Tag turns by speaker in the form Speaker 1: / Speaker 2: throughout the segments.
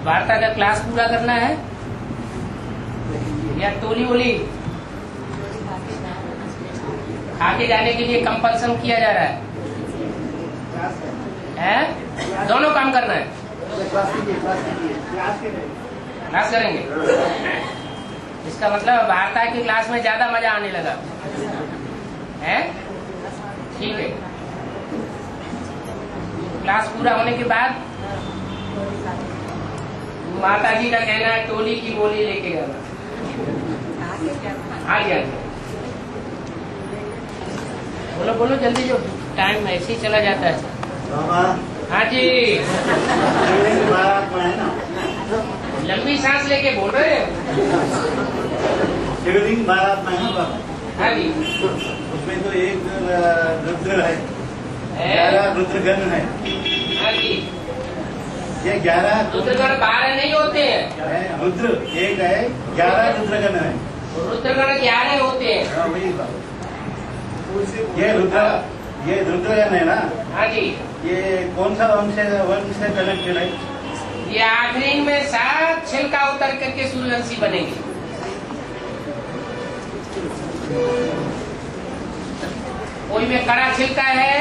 Speaker 1: वार्ता का क्लास पूरा करना है या टोली वोली आगे जाने के लिए कंपल्सन किया जा रहा है? दोनों काम करना है। क्लास करेंगे, इसका मतलब वार्ता की क्लास में ज्यादा मजा आने लगा है। ठीक है, क्लास पूरा होने के बाद माता जी का कहना है टोली की बोली लेके जाना। आगे बोलो बोलो जल्दी, जो टाइम ऐसे ही चला जाता है। हाँ जी, लंबी सांस लेके बोल रहे हैं।
Speaker 2: शिवलिंग महाराज में है बाबा।
Speaker 1: हाँ जी,
Speaker 2: उसमें तो एक रुद्र है, 11 रुद्रगण है।
Speaker 1: हाँ जी,
Speaker 2: ये 11
Speaker 1: रुद्रगण 12 नहीं होते हैं।
Speaker 2: रुद्र एक है, 11 रुद्रगण है।
Speaker 1: रुद्रगण 11 होते हैं।
Speaker 2: हाँ वही बाबा। ये रुद्रगण है ना।
Speaker 1: हाँ जी,
Speaker 2: ये कौन सा वंश से कनेक्टेड है?
Speaker 1: ये आखिरी में 7 छिलका उतर करके सूर्यवंशी बनेंगे। कोई में कड़ा छिलका है,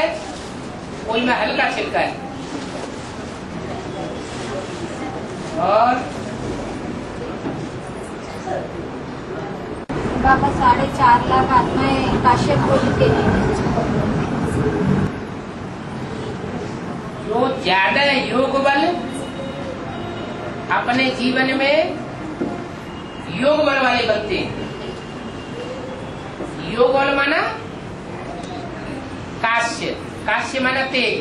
Speaker 1: कोई में हल्का छिलका है। और
Speaker 3: बाबा 4.5 लाख आत्माएं काश्यप गोली के लिए
Speaker 1: जो ज्यादा योग बल अपने जीवन में योग बल वाले बनते हैं। योग बल माना काश्य, काश्य माना तेज,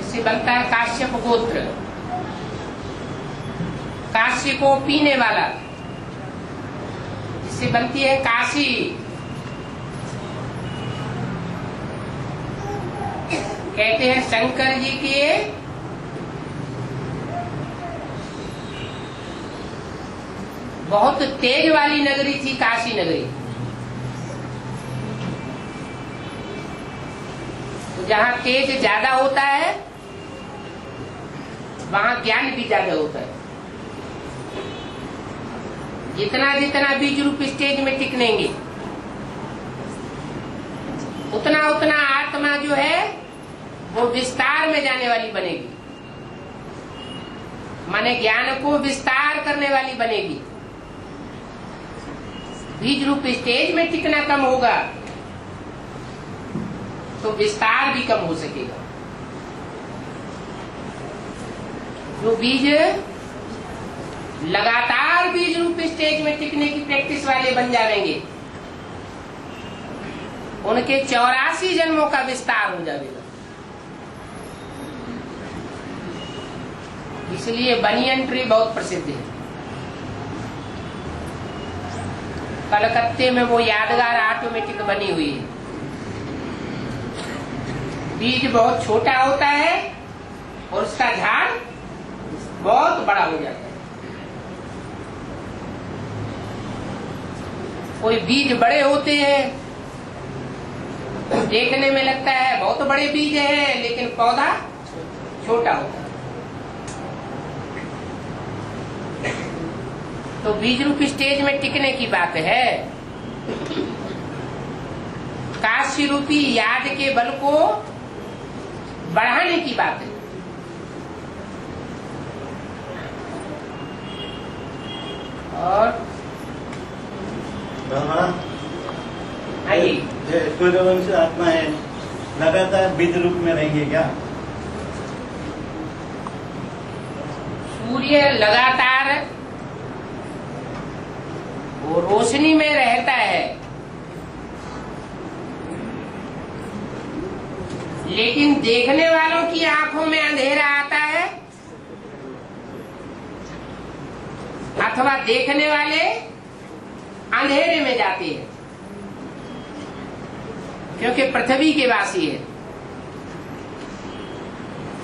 Speaker 1: इससे बनता है काश्यप गोत्र। काशी को पीने वाला, जिससे बनती है काशी। कहते हैं शंकर जी की बहुत तेज वाली नगरी थी काशी नगरी। तो जहाँ तेज ज्यादा होता है वहाँ ज्ञान भी ज्यादा होता है। जितना जितना बीज रूप स्टेज में टिकनेंगे उतना उतना आत्मा जो है वो विस्तार में जाने वाली बनेगी, माने ज्ञान को विस्तार करने वाली बनेगी। बीज रूप स्टेज में टिकना कम होगा तो विस्तार भी कम हो सकेगा। जो बीज लगातार बीज रूप स्टेज में टिकने की प्रैक्टिस वाले बन जाएंगे, उनके 84 जन्मों का विस्तार हो जाएगा। इसलिए बनियन ट्री बहुत प्रसिद्ध है। कलकत्ते में वो यादगार ऑटोमेटिक बनी हुई है। बीज बहुत छोटा होता है और उसका झाड़ बहुत बड़ा हो जाता है। कोई बीज बड़े होते हैं, देखने में लगता है बहुत बड़े बीज है, लेकिन पौधा छोटा होता है। तो बीज रूप स्टेज में टिकने की बात है। काशी रूपी याद के बल को बढ़ाने की बात है। और
Speaker 2: ये सूर्यवंश आत्मा है, लगातार बीज रूप में रहेंगे क्या?
Speaker 1: सूर्य लगातार वो रोशनी में रहता है, लेकिन देखने वालों की आंखों में अंधेरा आता है, अथवा देखने वाले अंधेरे में जाते हैं, क्योंकि पृथ्वी के वासी है,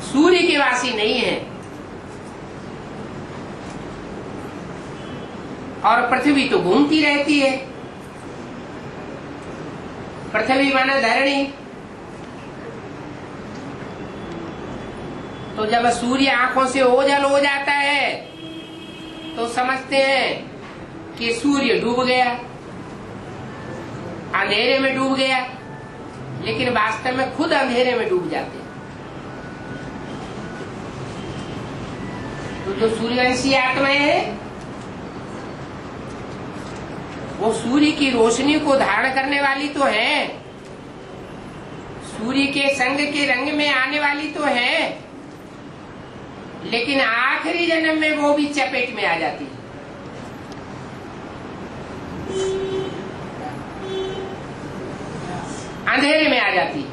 Speaker 1: सूर्य के वासी नहीं है। और पृथ्वी तो घूमती रहती है। पृथ्वी माना धरणी, तो जब सूर्य आंखों से ओझल हो जाता है तो समझते हैं कि सूर्य डूब गया, अंधेरे में डूब गया, लेकिन वास्तव में खुद अंधेरे में डूब जाते हैं। तो जो सूर्यवंशी आत्माएं हैं वो सूर्य की रोशनी को धारण करने वाली तो है, सूर्य के संग के रंग में आने वाली तो है, लेकिन आखिरी जन्म में वो भी चपेट में आ जाती है। अंधेरे में आ जाती है।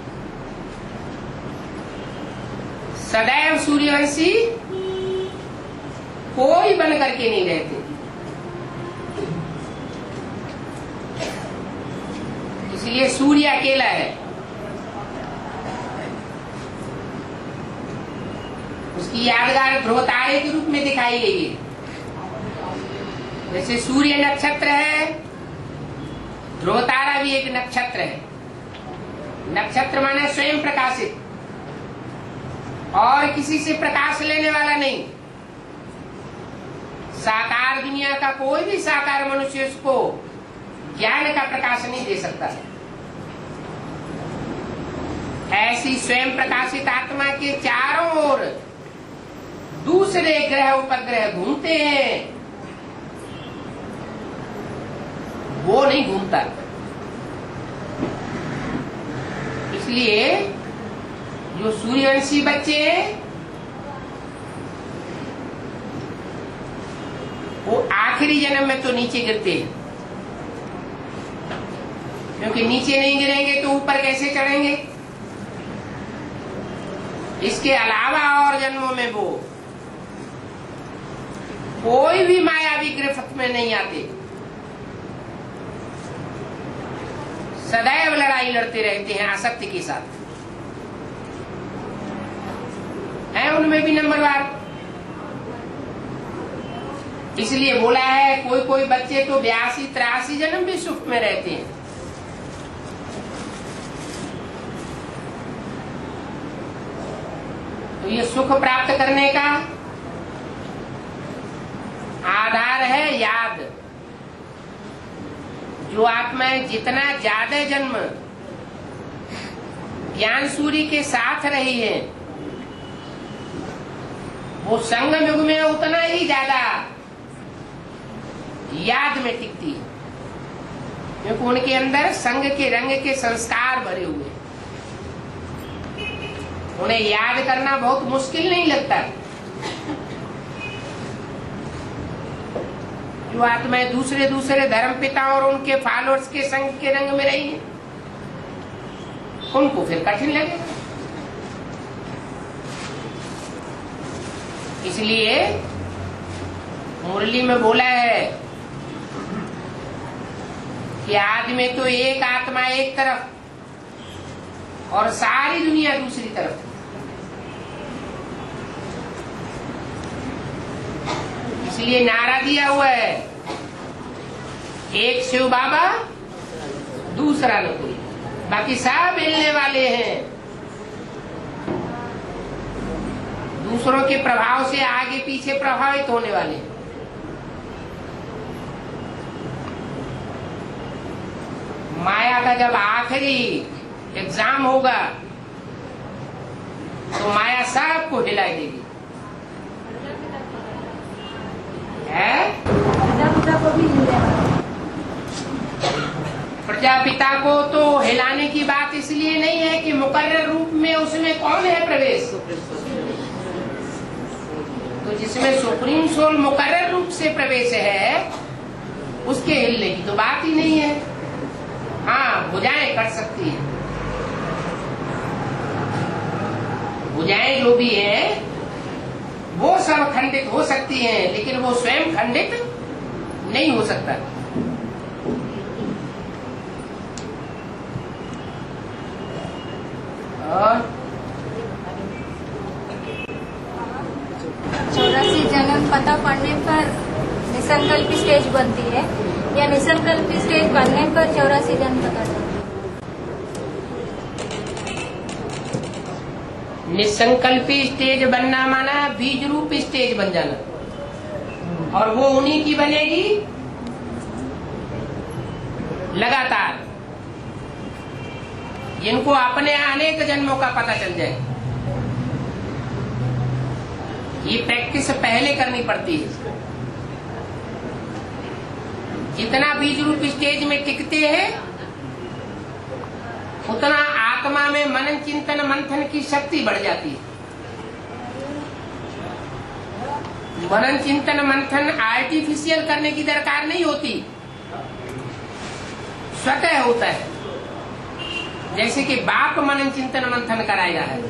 Speaker 1: सदैव सूर्यवंशी कोई बन करके नहीं रहते। इसलिए सूर्य अकेला है। उसकी यादगार ध्रुवतारे के रूप में दिखाई गई है। जैसे सूर्य नक्षत्र है, ध्रुवतारा भी एक नक्षत्र है। नक्षत्र माने स्वयं प्रकाशित, और किसी से प्रकाश लेने वाला नहीं। साकार दुनिया का कोई भी साकार मनुष्य उसको ज्ञान का प्रकाश नहीं दे सकता। ऐसी स्वयं प्रकाशित आत्मा के चारों ओर दूसरे ग्रह उपग्रह घूमते हैं, वो नहीं घूमता। इसलिए जो सूर्यवंशी बच्चे हैं वो आखिरी जन्म में तो नीचे गिरते हैं, क्योंकि नीचे नहीं गिरेंगे तो ऊपर कैसे चढ़ेंगे। इसके अलावा और जन्मों में वो कोई भी मायावी गिरफ्त में नहीं आते, सदैव लड़ाई लड़ते रहते हैं आसक्ति के साथ। है उनमें भी नंबरवार। इसलिए बोला है कोई कोई बच्चे तो 82-83 जन्म भी सुख में रहते हैं। तो ये सुख प्राप्त करने का आधार है याद। जो आत्माएं जितना ज्यादा जन्म ज्ञान सूर्य के साथ रही है, वो संगम युग में उतना ही ज्यादा याद में टिकती है, क्योंकि उनके अंदर संग के रंग के संस्कार भरे हुए हैं। उन्हें याद करना बहुत मुश्किल नहीं लगता। जो आत्माएं दूसरे दूसरे धर्म पिता और उनके फॉलोअर्स के संग के रंग में रही है, उनको फिर कठिन लगेगा। इसलिए मुरली में बोला है कि आदमी तो एक आत्मा एक तरफ और सारी दुनिया दूसरी तरफ। इसलिए नारा दिया हुआ है, एक शिव बाबा दूसरा न कोई, बाकी सब मिलने वाले हैं। दूसरों के प्रभाव से आगे पीछे प्रभावित होने वाले हैं। माया का जब आखिरी एग्जाम होगा तो माया सबको हिला देगी। प्रजापिता को तो हिलाने की बात इसलिए नहीं है कि मुकर्रर रूप में उसमें कौन है प्रवेश। तो जिसमें सुप्रीम सोल मुकर्रर रूप से प्रवेश है, उसके हिलने की तो बात ही नहीं है। हाँ, भुजाएं कट सकती है, भुजाएं जो भी है वो सब खंडित हो सकती हैं, लेकिन वो स्वयं खंडित नहीं हो सकता। और
Speaker 3: 84 जन्म पता पड़ने पर निसंकल्पी स्टेज बनती है, या निसंकल्पी स्टेज बनने पर 84 जन्म पता चलता है?
Speaker 1: निसंकल्पी स्टेज बनना माना बीज रूप स्टेज बन जाना, और वो उन्हीं की बनेगी लगातार, जिनको अपने अनेक जन्मों का पता चल जाए। ये प्रैक्टिस पहले करनी पड़ती है। जितना बीज रूप स्टेज में टिकते हैं, उतना आत्मा में मनन चिंतन मंथन की शक्ति बढ़ जाती है। मनन चिंतन मंथन आर्टिफिशियल करने की दरकार नहीं होती, स्वतः होता है। जैसे कि बाप मनन चिंतन मंथन कराया है।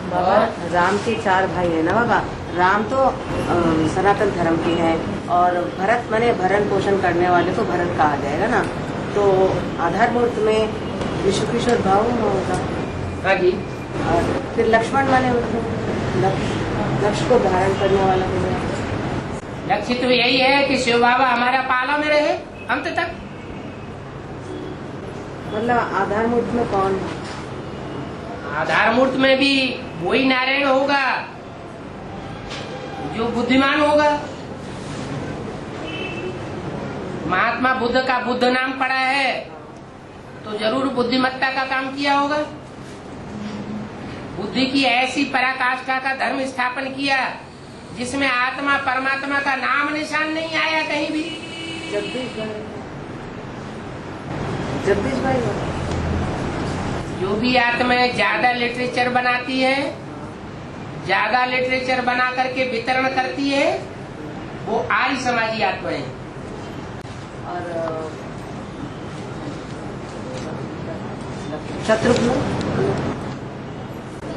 Speaker 4: बाबा, राम के 4 भाई है ना बाबा। राम तो सनातन धर्म के हैं, और भरत माने भरण पोषण करने वाले को भरत कहा जाएगा ना। तो आधारभूत में विश्व किशोर भाव होगा।
Speaker 1: हाँ जी।
Speaker 4: और फिर लक्ष्मण माने लक्ष्य को धारण करने वाला होगा।
Speaker 1: लक्ष्य तो यही है कि शिव बाबा हमारा पाला में रहे अंत तक।
Speaker 4: मतलब आधारमूर्त में कौन है?
Speaker 1: आधारमूर्त में भी वही नारायण होगा जो बुद्धिमान होगा। महात्मा बुद्ध का बुद्ध नाम पड़ा है तो जरूर बुद्धिमत्ता का काम किया होगा। बुद्धि की ऐसी पराकाष्ठा का धर्म स्थापन किया जिसमें आत्मा परमात्मा का नाम निशान नहीं आया कहीं भी।
Speaker 4: जगदीश भाई
Speaker 1: जो भी आत्माएं ज्यादा लिटरेचर बनाती है, ज्यादा लिटरेचर बना करके वितरण करती है, वो आर्य समाजी आत्माएं।
Speaker 4: और शत्रुघ्न,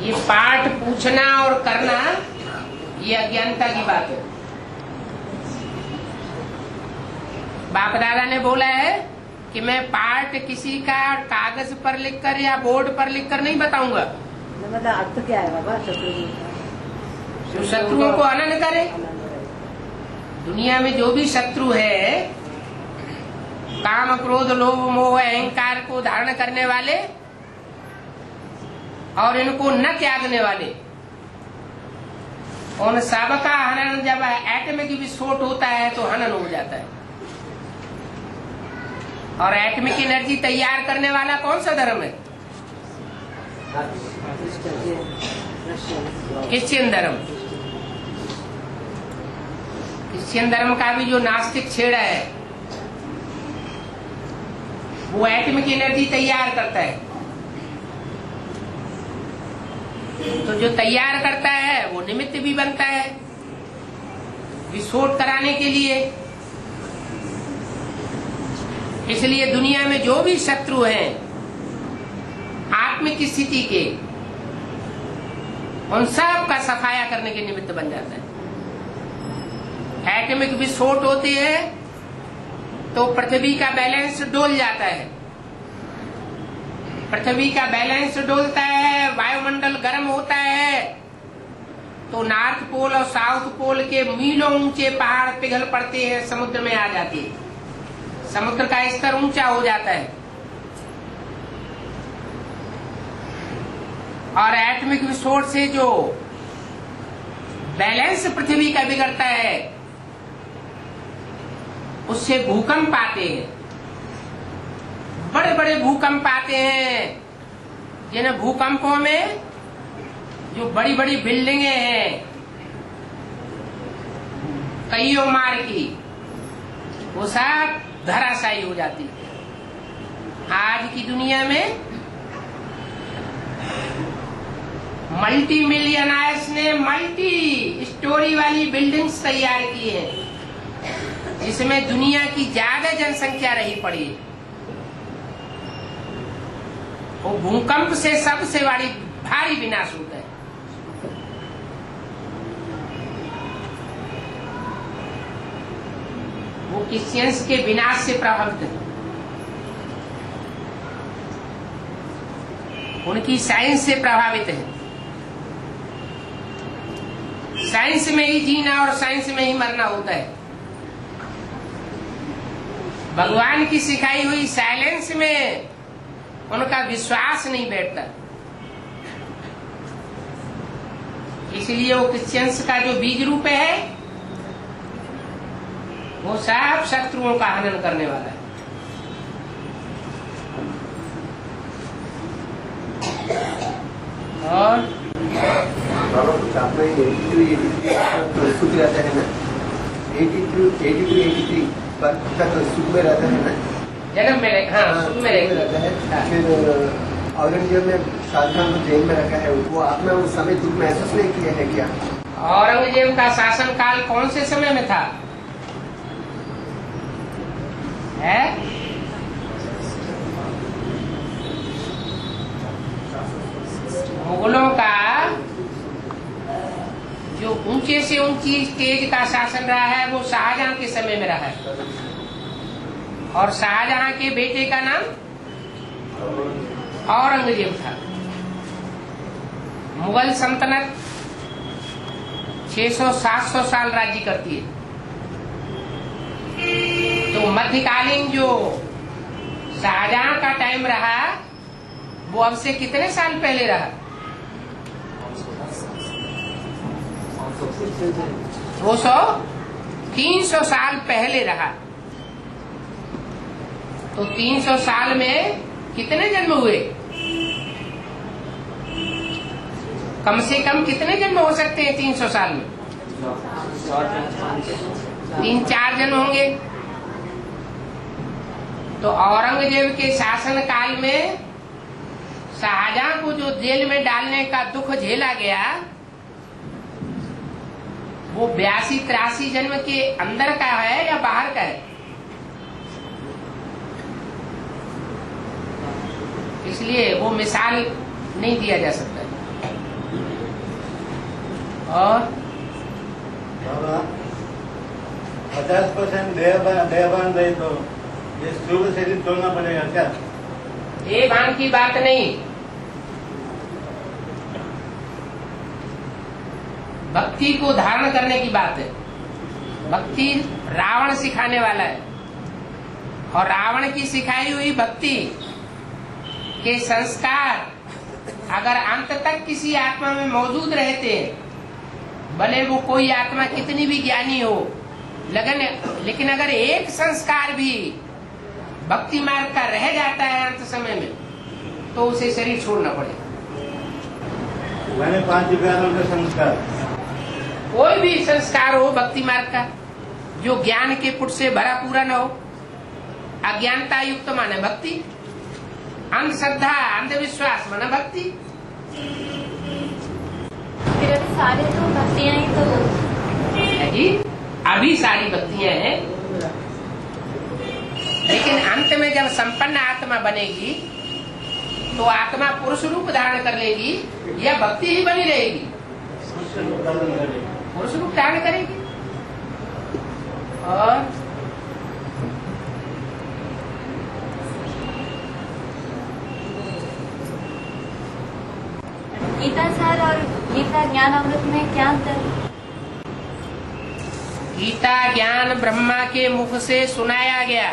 Speaker 1: ये पाठ पूछना और करना ये अज्ञानता की बात है। बाप दादा ने बोला है कि मैं पाठ किसी का कागज पर लिखकर या बोर्ड पर लिखकर नहीं बताऊंगा।
Speaker 4: मतलब अर्थ क्या है बाबा शत्रुघ्न?
Speaker 1: जो शत्रुओं को अनन करे। दुनिया में जो भी शत्रु है, काम क्रोध लोभ मोह अहंकार को धारण करने वाले और इनको न त्यागने वाले, उन सबका हनन जब एटमिक विस्फोट होता है तो हनन हो जाता है। और एटमिक एनर्जी तैयार करने वाला कौन सा धर्म है? क्रिश्चियन धर्म। क्रिश्चियन धर्म का भी जो नास्तिक छेड़ा है वो एटमिक एनर्जी तैयार करता है। तो जो तैयार करता है वो निमित्त भी बनता है विस्फोट कराने के लिए। इसलिए दुनिया में जो भी शत्रु हैं आत्मिक स्थिति के, उन सब का सफाया करने के निमित्त बन जाता है। एटमिक विस्फोट होते हैं तो पृथ्वी का बैलेंस डोल जाता है। पृथ्वी का बैलेंस डोलता है, वायुमंडल गर्म होता है, तो नॉर्थ पोल और साउथ पोल के मीलों ऊंचे पहाड़ पिघल पड़ते हैं, समुद्र में आ जाते हैं। समुद्र का स्तर ऊंचा हो जाता है। और एटमिक विस्फोट से जो बैलेंस पृथ्वी का बिगड़ता है उससे भूकंप आते हैं। बड़े बड़े भूकंप आते हैं, जिन भूकंपों में जो बड़ी बड़ी बिल्डिंगें हैं कईयों मार की, वो सब धराशायी हो जाती है। आज की दुनिया में मल्टी मिलियनर्स ने मल्टी स्टोरी वाली बिल्डिंग्स तैयार की है, जिसमें दुनिया की ज्यादा जनसंख्या रही पड़ी है। वो भूकंप से सबसे बड़ी भारी विनाश होता है। वो क्रिश्चियंस के विनाश से प्रभावित है। उनकी साइंस से प्रभावित है। साइंस में ही जीना और साइंस में ही मरना होता है। भगवान की सिखाई हुई साइलेंस में उनका विश्वास नहीं बैठता, इसलिए वो क्रिश्चियंस का जो बीज रूप है वो सब शत्रुओं का हनन करने वाला है। और
Speaker 5: बाबा कुछ आपका 82 सुख रहता है ना, 82-83 पर तक सुख में रहता है ना,
Speaker 1: जन्म में हाँ सुख में
Speaker 5: रहता है। फिर औरंगजेब ने शाहजहां को जेल में रखा है, वो आपने उस समय दुख महसूस नहीं किया है क्या?
Speaker 1: औरंगजेब का शासन काल कौन से समय में था? है मुगलों का जो ऊंचे से ऊंची स्टेज का शासन रहा है वो शाहजहां के समय में रहा है, और शाहजहां के बेटे का नाम औरंगजेब था। मुगल सल्तनत 600-700 साल राज्य करती है, तो मध्यकालीन जो शाहजहां का टाइम रहा वो अब से कितने साल पहले रहा? 200-300 साल पहले रहा। तो 300 साल में कितने जन्म हुए? कम से कम कितने जन्म हो सकते हैं 300 साल में? 3-4 जन्म होंगे। तो औरंगजेब के शासन काल में शाहजहां को जो जेल में डालने का दुख झेला गया वो 82-83 जन्म के अंदर का है या बाहर का है? इसलिए वो मिसाल नहीं दिया जा सकता। और
Speaker 2: 50% देहभान रहे तो ये स्थूल शरीर छोड़ना पड़ेगा क्या?
Speaker 1: ये भान की बात नहीं, भक्ति को धारण करने की बात है। भक्ति रावण सिखाने वाला है, और रावण की सिखाई हुई भक्ति के संस्कार अगर अंत तक किसी आत्मा में मौजूद रहते हैं, भले वो कोई आत्मा कितनी भी ज्ञानी हो, लेकिन अगर एक संस्कार भी भक्ति मार्ग का रह जाता है अंत समय में, तो उसे शरीर छोड़ना पड़ेगा।
Speaker 2: मैंने 5 विकारों का संस्कार,
Speaker 1: कोई भी संस्कार हो भक्ति मार्ग का, जो ज्ञान के पुट से भरा पूरा न हो, अज्ञानता युक्त माने भक्ति, अंधश्रद्धा अंधविश्वास माना भक्ति।
Speaker 3: फिर अभी सारे तो भक्तियां ही तो
Speaker 1: है जी, अभी सारी भक्तियां हैं, लेकिन अंत में जब संपन्न आत्मा बनेगी तो आत्मा पुरुष रूप धारण कर लेगी या भक्ति ही बनी रहेगी? पुरुष रूप धारण करेगी। और
Speaker 3: गीता सार और गीता ज्ञान अमृत में क्या अंतर है?
Speaker 1: गीता ज्ञान ब्रह्मा के मुख से सुनाया गया,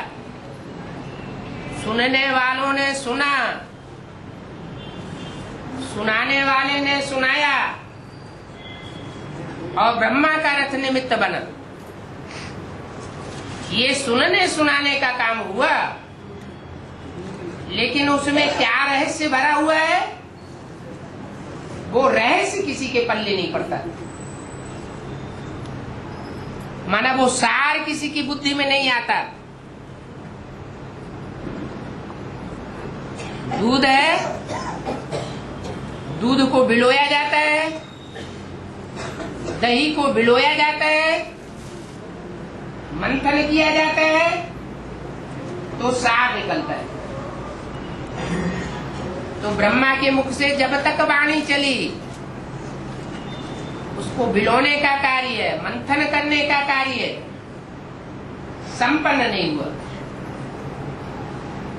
Speaker 1: सुनने वालों ने सुना, सुनाने वाले ने सुनाया, और ब्रह्मा का रथ निमित्त बना। ये सुनने सुनाने का काम हुआ, लेकिन उसमें क्या रहस्य भरा हुआ है वो रहस्य किसी के पल्ले नहीं पड़ता। माना वो सार किसी की बुद्धि में नहीं आता। दूध है, दूध को भिगोया जाता है, दही को भिगोया जाता है, मंथन किया जाता है, तो सार निकलता है। तो ब्रह्मा के मुख से जब तक वाणी चली, उसको भिगोने का कार्य है, मंथन करने का कार्य है, संपन्न नहीं हुआ।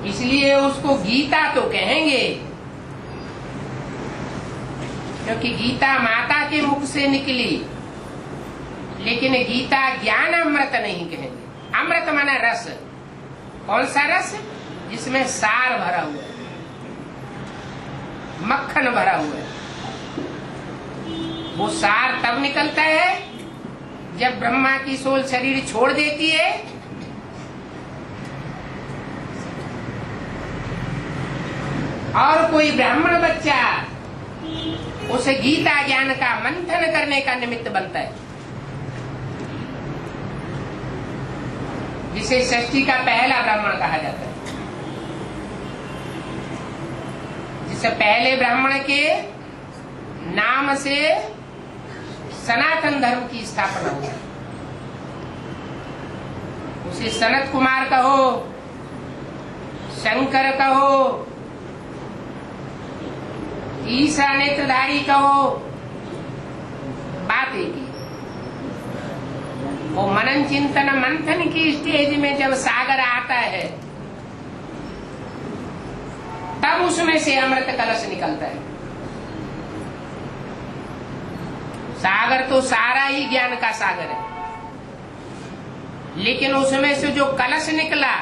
Speaker 1: इसलिए उसको गीता तो कहेंगे, क्योंकि गीता माता के मुख से निकली, लेकिन गीता ज्ञान अमृत नहीं कहेंगे। अमृत माना रस, कौन सा रस? जिसमें सार भरा हुआ है, मक्खन भरा हुआ है। वो सार तब निकलता है जब ब्रह्मा की सोल शरीर छोड़ देती है, और कोई ब्राह्मण बच्चा उस गीता ज्ञान का मंथन करने का निमित्त बनता है, जिसे सृष्टि का पहला ब्राह्मण कहा जाता है। जिससे पहले ब्राह्मण के नाम से सनातन धर्म की स्थापना हुई। उसे सनत कुमार कहो, शंकर कहो, ईसा नेत्रधारी कहो, बात एक ही। वो मनन चिंतन मंथन की स्टेज में जब सागर आता है, तब उसमें से अमृत कलश निकलता है। सागर तो सारा ही ज्ञान का सागर है, लेकिन उसमें से जो कलश निकला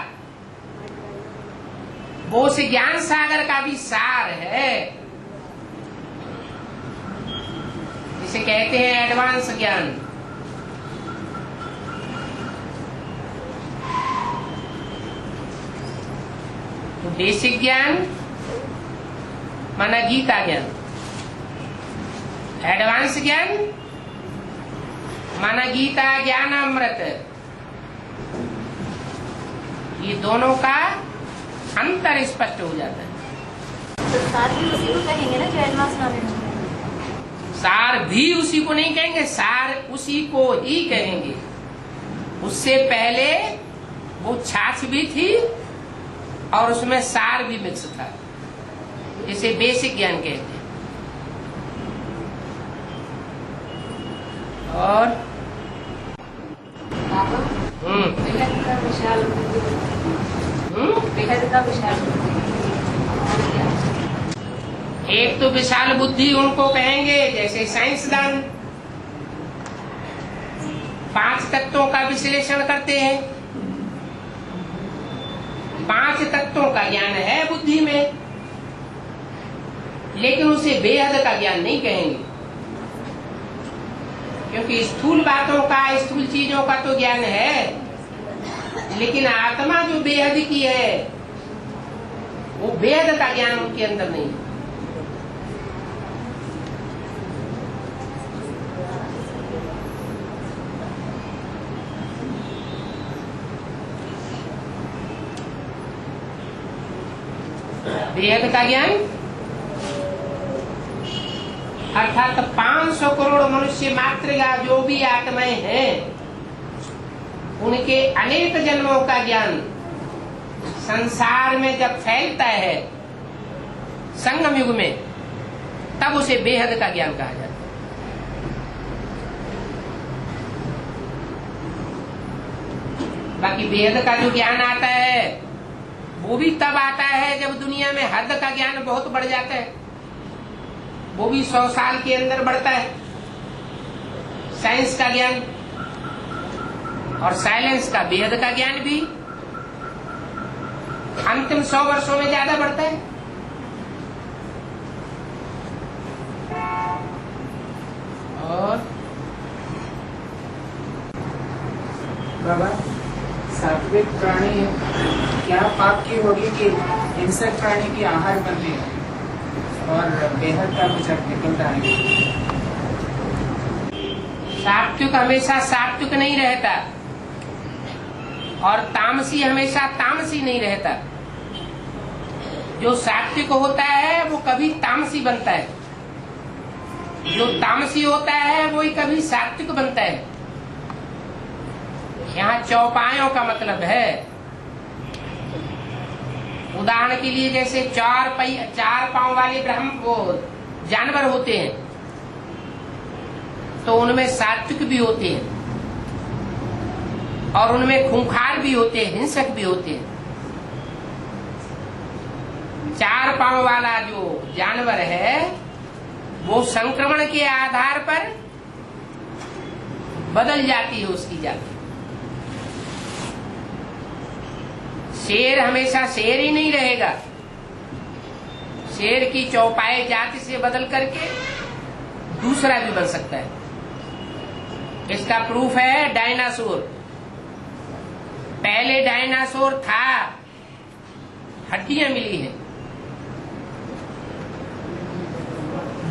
Speaker 1: वो उस ज्ञान सागर का भी सार है, जिसे कहते हैं एडवांस ज्ञान। तो बेसिक ज्ञान माना गीता ज्ञान, एडवांस ज्ञान माना गीता ज्ञान अमृत। ये दोनों का अंतर स्पष्ट हो जाता है।
Speaker 3: तो सार भी उसी को कहेंगे ना जो एडवांस नॉलेज है?
Speaker 1: सार भी उसी को नहीं कहेंगे, सार उसी को ही कहेंगे। उससे पहले वो छाछ भी थी और उसमें सार भी मिक्स था, इसे बेसिक ज्ञान कहते हैं। और
Speaker 3: बेहद का विशाल बेहद का विशाल
Speaker 1: एक तो विशाल बुद्धि उनको कहेंगे, जैसे साइंसदान 5 तत्वों का विश्लेषण करते हैं। 5 तत्वों का ज्ञान है बुद्धि में, लेकिन उसे बेहद का ज्ञान नहीं कहेंगे, क्योंकि स्थूल बातों का, स्थूल चीजों का तो ज्ञान है, लेकिन आत्मा जो बेहद की है वो बेहद का ज्ञान उनके अंदर नहीं है। बेहद का ज्ञान अर्थात 500 करोड़ मनुष्य मात्र या जो भी आत्माएं हैं, उनके अनेक जन्मों का ज्ञान संसार में जब फैलता है संगम युग में, तब उसे बेहद का ज्ञान कहा जाता है। बाकी बेहद का जो ज्ञान आता है वो भी तब आता है जब दुनिया में हद का ज्ञान बहुत बढ़ जाता है। वो भी 100 साल के अंदर बढ़ता है। साइंस का ज्ञान और साइलेंस का, बेहद का ज्ञान भी अंतिम 100 वर्षों में ज्यादा बढ़ता है। और
Speaker 6: बाबा, सात्विक प्राणी क्या पाप की होगी कि हिंसक प्राणी की आहार बनती है और बेहद का कुछ निकलता है?
Speaker 1: सात्विक हमेशा सात्विक नहीं रहता और तामसी हमेशा तामसी नहीं रहता। जो सात्विक होता है वो कभी तामसी बनता है, जो तामसी होता है वही कभी सात्विक बनता है। यहाँ चौपायों का मतलब है, उदाहरण के लिए जैसे 4 पांव वाले वो जानवर होते हैं, तो उनमें सात्विक भी होते हैं और उनमें खूंखार भी होते हैं, हिंसक भी होते हैं। 4 पांव वाला जो जानवर है वो संक्रमण के आधार पर बदल जाती है उसकी जाति। शेर हमेशा शेर ही नहीं रहेगा। शेर की चौपाई जाति से बदल करके दूसरा भी बन सकता है। इसका प्रूफ है डायनासोर। पहले डायनासोर था, हड्डियां मिली है,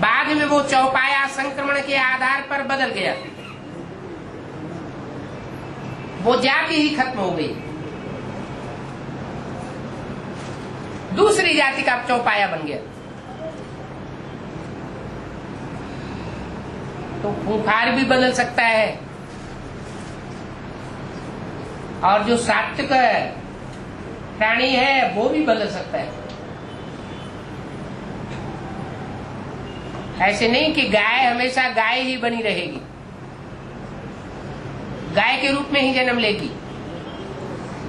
Speaker 1: बाद में वो चौपाया संक्रमण के आधार पर बदल गया, वो जाति ही खत्म हो गई, दूसरी जाति का चौपाया बन गया। तो खूंखार भी बदल सकता है, और जो सात्विक प्राणी है वो भी बदल सकता है। ऐसे नहीं कि गाय हमेशा गाय ही बनी रहेगी, गाय के रूप में ही जन्म लेगी,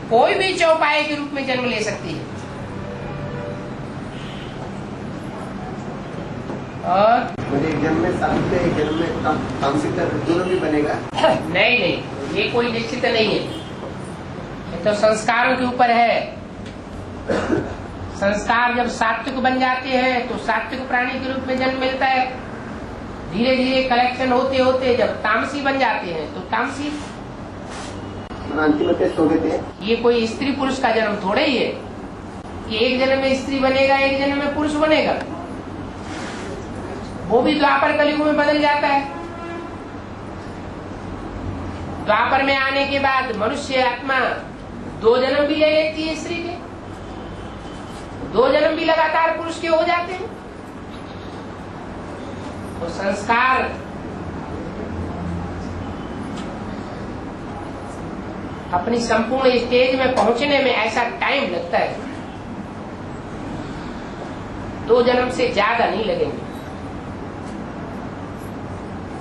Speaker 1: कोई भी चौपाए के रूप में जन्म ले सकती है। और
Speaker 5: एक जन्म में सात्विक, एक जन्म में तामसिक दोनों भी बनेगा?
Speaker 1: नहीं, ये कोई निश्चित नहीं है, ये तो संस्कारों के ऊपर है। संस्कार जब सात्विक बन जाते हैं तो सात्विक प्राणी के रूप में जन्म मिलता है। धीरे धीरे कलेक्शन होते होते जब तामसी बन जाते हैं तो तामसी
Speaker 5: अंतिम टेस्ट हो गए थे।
Speaker 1: ये कोई स्त्री पुरुष का जन्म थोड़े ही है कि एक जन्म में स्त्री बनेगा, एक जन्म में पुरुष बनेगा। वो भी द्वापर कलयुग में बदल जाता है। द्वापर में आने के बाद मनुष्य आत्मा 2 जन्म भी ले लेती है स्त्री के, 2 जन्म भी लगातार पुरुष के हो जाते हैं। तो संस्कार अपनी संपूर्ण स्टेज में पहुंचने में ऐसा टाइम लगता है, 2 जन्म से ज्यादा नहीं लगेंगे।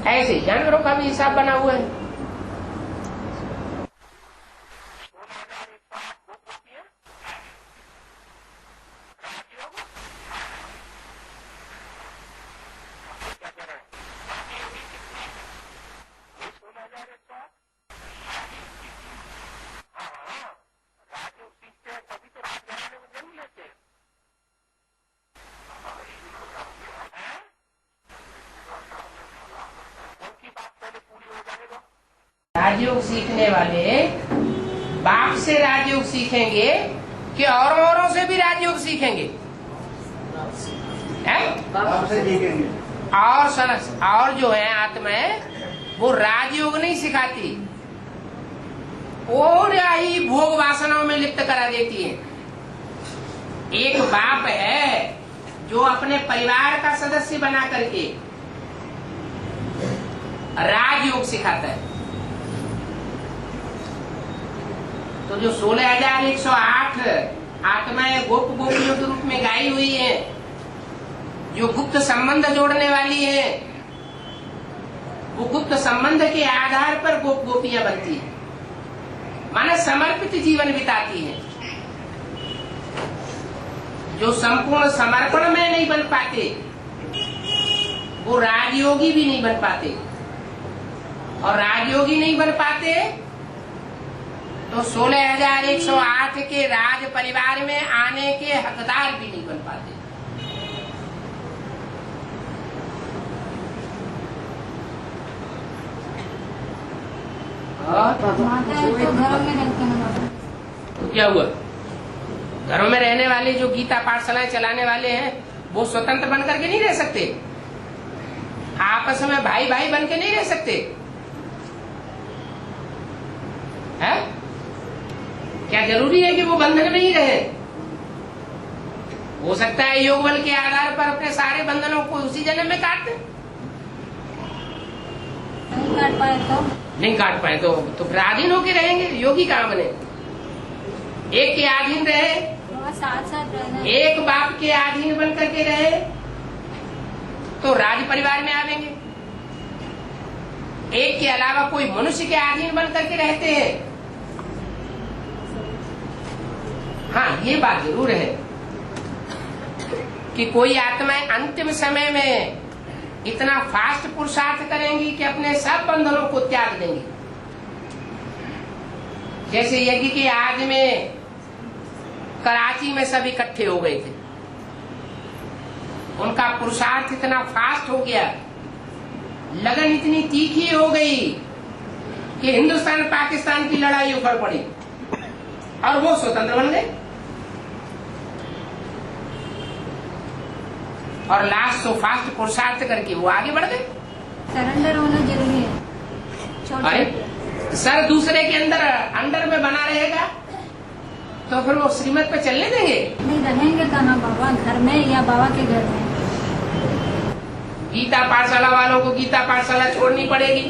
Speaker 1: ऐसे जानवरों का भी हिसाब बना हुआ है। राजयोग सीखने वाले बाप से राजयोग सीखेंगे कि औरों से भी राजयोग सीखेंगे,
Speaker 2: आपसे सीखेंगे।
Speaker 1: और जो है आत्माएं वो राजयोग नहीं सिखाती, और ही भोग वासनाओं में लिप्त करा देती है। एक बाप है जो अपने परिवार का सदस्य बना करके राजयोग सिखाता है। तो जो 16,108 आत्माएं गोप गोपियों के रूप में गाई हुई हैं, जो गुप्त संबंध जोड़ने वाली हैं, वो गुप्त संबंध के आधार पर गोप गोपियां बनती हैं, माने समर्पित जीवन बिताती हैं। जो संपूर्ण समर्पण में नहीं बन पाते वो राजयोगी भी नहीं बन पाते, और राजयोगी नहीं बन पाते तो 16,108 के राज परिवार में आने के हकदार भी नहीं बन पाते। तो क्या हुआ? घरों में रहने वाले जो गीता पाठशालाएं चलाने वाले हैं वो स्वतंत्र बन करके नहीं रह सकते, आपस में भाई भाई बन के नहीं रह सकते है? क्या जरूरी है कि वो बंधन में ही रहे? हो सकता है योग बल के आधार पर अपने सारे बंधनों को उसी जन्म में काट दें। नहीं काट पाए तो फिर अधीन होके रहेंगे। योगी कहाँ बने? एक के अधीन रहे,
Speaker 3: साथ साथ रहना,
Speaker 1: एक बाप के अधीन बन करके रहे तो राज परिवार में आवेंगे। एक के अलावा कोई मनुष्य के अधीन बन करके रहते हैं। हाँ, ये बात जरूर है कि कोई आत्माएं अंतिम समय में इतना फास्ट पुरुषार्थ करेंगी कि अपने सब बंधनों को त्याग देंगी। जैसे यज्ञ के आदि में कराची में सब इकट्ठे हो गए थे। उनका पुरुषार्थ इतना फास्ट हो गया, लगन इतनी तीखी हो गई कि हिंदुस्तान पाकिस्तान की लड़ाई उखड़ पड़ी और वो स्वतंत्र बन गए। और लास्ट तो फास्ट पुरुषार्थ करके वो आगे बढ़ गए।
Speaker 3: सरेंडर होना जरूरी है।
Speaker 1: अरे सर दूसरे के अंडर में बना रहेगा तो फिर वो श्रीमत पे चलने देंगे?
Speaker 3: नहीं रहेंगे कहाँ बाबा, घर में या बाबा के घर में।
Speaker 1: गीता पाठशाला वालों को गीता पाठशाला छोड़नी पड़ेगी।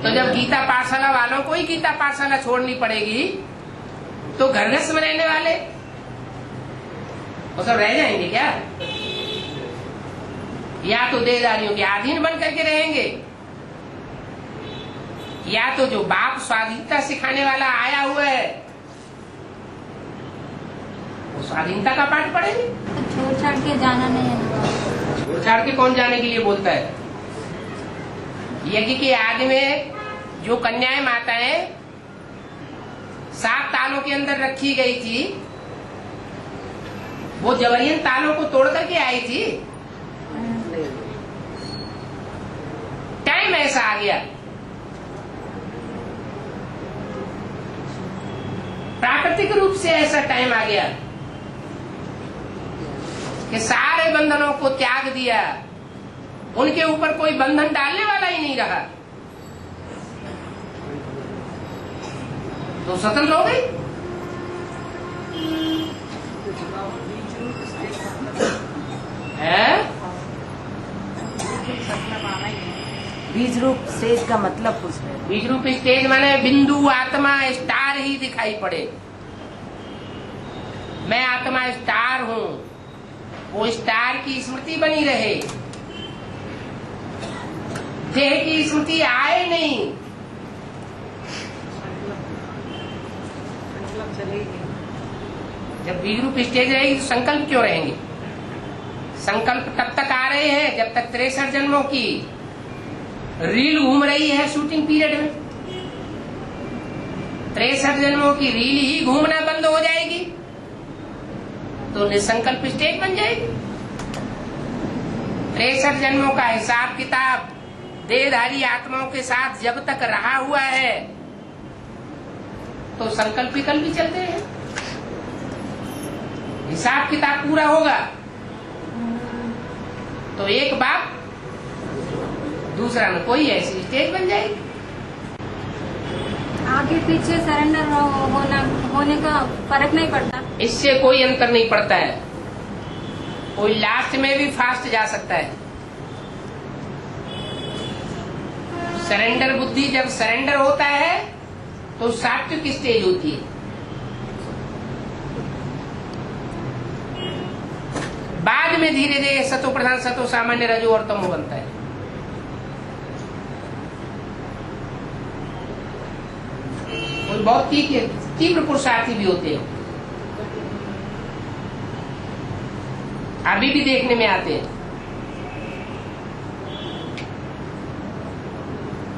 Speaker 1: तो जब गीता पाठशाला वालों को ही गीता पाठशाला छोड़नी पड़ेगी तो घर घर में रहने वाले वो सब रह जाएंगे क्या? या तो देहधारियों के अधीन बन करके रहेंगे, या तो जो बाप स्वाधीनता सिखाने वाला आया हुआ है वो स्वाधीनता का पाठ पढ़ेंगे।
Speaker 3: तो छोड़ छाड़ के जाना नहीं है ना।
Speaker 1: छोड़ छाड़ के कौन जाने के लिए बोलता है? यज्ञ के आदि में जो कन्याएं माताएं 7 तालों के अंदर रखी गई थी, वो जबरियन तालों को तोड़ करके आई थी। टाइम ऐसा आ गया, प्राकृतिक रूप से ऐसा टाइम आ गया कि सारे बंधनों को त्याग दिया, उनके ऊपर कोई बंधन डालने वाला ही नहीं रहा, तो स्वतंत्र हो गई।
Speaker 4: बीज रूप स्टेज का मतलब कुछ है।
Speaker 1: बीज रूप स्टेज माने बिंदु आत्मा स्टार ही दिखाई पड़े। मैं आत्मा स्टार हूँ, वो स्टार की स्मृति बनी रहे, देह की स्मृति आए नहीं। जब बीज रूप स्टेज रहेगी तो संकल्प क्यों रहेंगे? संकल्प तब तक आ रहे हैं जब तक 63 जन्मों की रील घूम रही है शूटिंग पीरियड में। 63 जन्मों की रील ही घूमना बंद हो जाएगी तो निसंकल्प स्टेज बन जाएगी। 63 जन्मों का हिसाब किताब देहधारी आत्माओं के साथ जब तक रहा हुआ है तो संकल्प विकल्प भी चलते हैं। हिसाब किताब पूरा होगा तो एक बाप दूसरा में कोई ऐसी स्टेज बन जाएगी।
Speaker 3: आगे पीछे सरेंडर होने का फर्क नहीं पड़ता।
Speaker 1: इससे कोई अंतर नहीं पड़ता है। कोई लास्ट में भी फास्ट जा सकता है। सरेंडर बुद्धि जब सरेंडर होता है तो सात्विक स्टेज होती है। बाद में धीरे धीरे सतो प्रधान सतो सामान्य रजो और तमो बनता है। बहुत तीव्र पुरुषार्थी भी होते हैं, अभी भी देखने में आते हैं।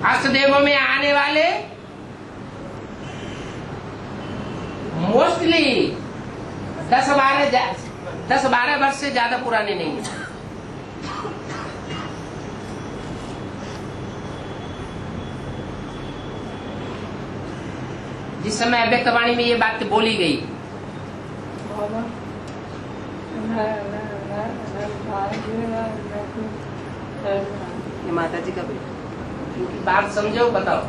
Speaker 1: अष्टदेवों में आने वाले मोस्टली 10-12 वर्ष से ज्यादा पुराने नहीं है। जिस समय अव्यक्तवाणी में ये बात बोली गई,
Speaker 4: ये माता जी का बेटा,
Speaker 1: क्योंकि बात समझो, बताओ।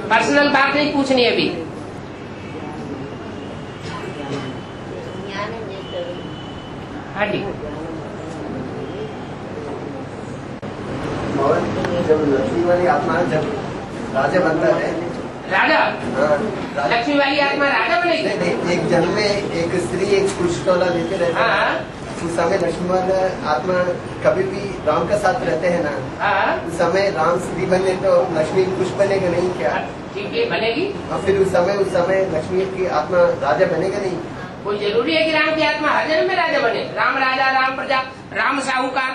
Speaker 1: पर्सनल बात नहीं पूछनी अभी। हाँ जी।
Speaker 5: और जब लक्ष्मी वाली आत्मा जब राजा बनता है,
Speaker 1: राजा,
Speaker 5: हाँ,
Speaker 1: लक्ष्मी वाली आत्मा राजा बनेगी।
Speaker 5: नहीं, एक जन्म में एक स्त्री एक पुरुष तोला लेते रहते हैं। उस समय लक्ष्मण आत्मा कभी भी राम का साथ रहते हैं ना, उस समय राम स्त्री बने तो लक्ष्मी पुरुष बनेगा नहीं क्या?
Speaker 1: ठीक है, बनेगी।
Speaker 5: और फिर उस समय लक्ष्मी की आत्मा राजा बनेगा नहीं।
Speaker 1: कोई जरूरी है कि राम की आत्मा हर जन्म में राजा बने? राम राजा, राम प्रजा, राम साहूकार,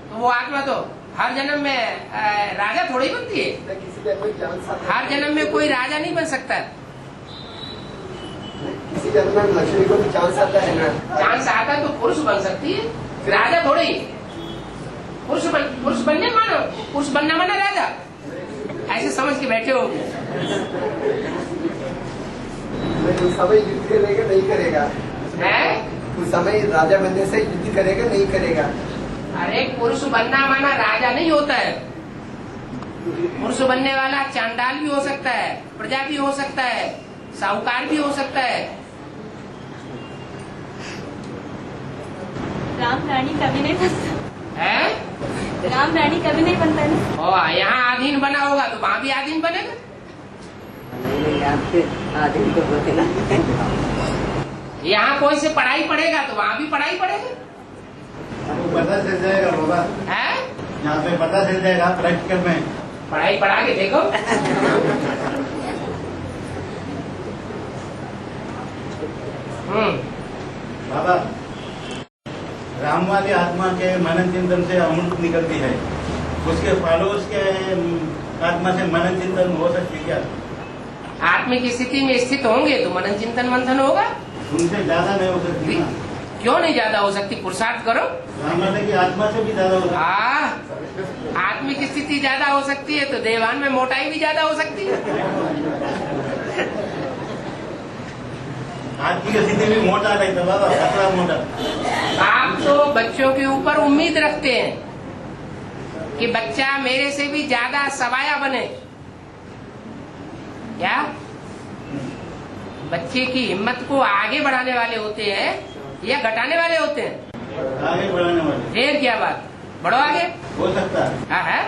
Speaker 1: तो वो आत्मा तो हर जन्म में राजा थोड़ी बनती है।
Speaker 5: किसी जन्म में चांस आता है।
Speaker 1: हर जन्म में कोई राजा नहीं बन सकता।
Speaker 5: किसी जन्म में लक्ष्मी को भी चांस आता है ना।
Speaker 1: चांस आता है तो पुरुष बन सकती है, राजा थोड़ी। पुरुष बनने मानो, पुरुष बनना माना राजा, ऐसे समझ के बैठे हो।
Speaker 5: उस समय युद्ध करेगा नहीं करेगा
Speaker 1: है?
Speaker 5: उस समय राजा बनने से युद्ध करेगा नहीं करेगा।
Speaker 1: अरे पुरुष बनना माना राजा नहीं होता है। पुरुष बनने वाला चांडाल भी हो सकता है, प्रजा भी हो सकता है, साहूकार भी हो सकता है।
Speaker 3: राम रानी कभी नहीं बनता
Speaker 1: है?
Speaker 3: राम रानी कभी नहीं बनता है।
Speaker 1: और यहाँ आधीन बना होगा तो वहाँ भी आधीन बनेगा।
Speaker 4: नहीं आपके आधीन को बनेगा।
Speaker 1: यहाँ कोई से पढ़ाई पढ़ेगा तो वहाँ भी पढ़ाई पढ़ेगा।
Speaker 2: आपको पता चल जाएगा बाबा,
Speaker 1: है?
Speaker 2: यहाँ पे पता चल जाएगा प्रैक्टिकल में।
Speaker 1: पढ़ाई पढ़ा के देखो।
Speaker 2: बाबा, राम वाली आत्मा के मनन चिंतन से अमृत निकलती है, उसके फॉलोअर्स के आत्मा से मनन चिंतन हो सकती क्या?
Speaker 1: आत्मिक स्थिति में स्थित होंगे तो मनन चिंतन मंथन होगा।
Speaker 2: उनसे ज्यादा नहीं हो सकती ना?
Speaker 1: क्यों नहीं ज्यादा हो सकती? पुरुषार्थ करो।
Speaker 2: राम वाले की आत्मा से भी ज्यादा हो सकती
Speaker 1: आत्मिक स्थिति ज्यादा हो सकती है तो देवान में मोटाई भी ज्यादा हो सकती है।
Speaker 2: आत्मिक स्थिति भी मोटा रहता बाबा, पतला मोटा।
Speaker 1: आप तो बच्चों के ऊपर उम्मीद रखते हैं कि बच्चा मेरे से भी ज्यादा सवाया बने। क्या बच्चे की हिम्मत को आगे बढ़ाने वाले होते हैं या घटाने वाले होते हैं?
Speaker 2: आगे बढ़ाने वाले।
Speaker 1: फिर क्या बात, बढ़ो आगे।
Speaker 2: हो सकता है।
Speaker 1: हाँ है।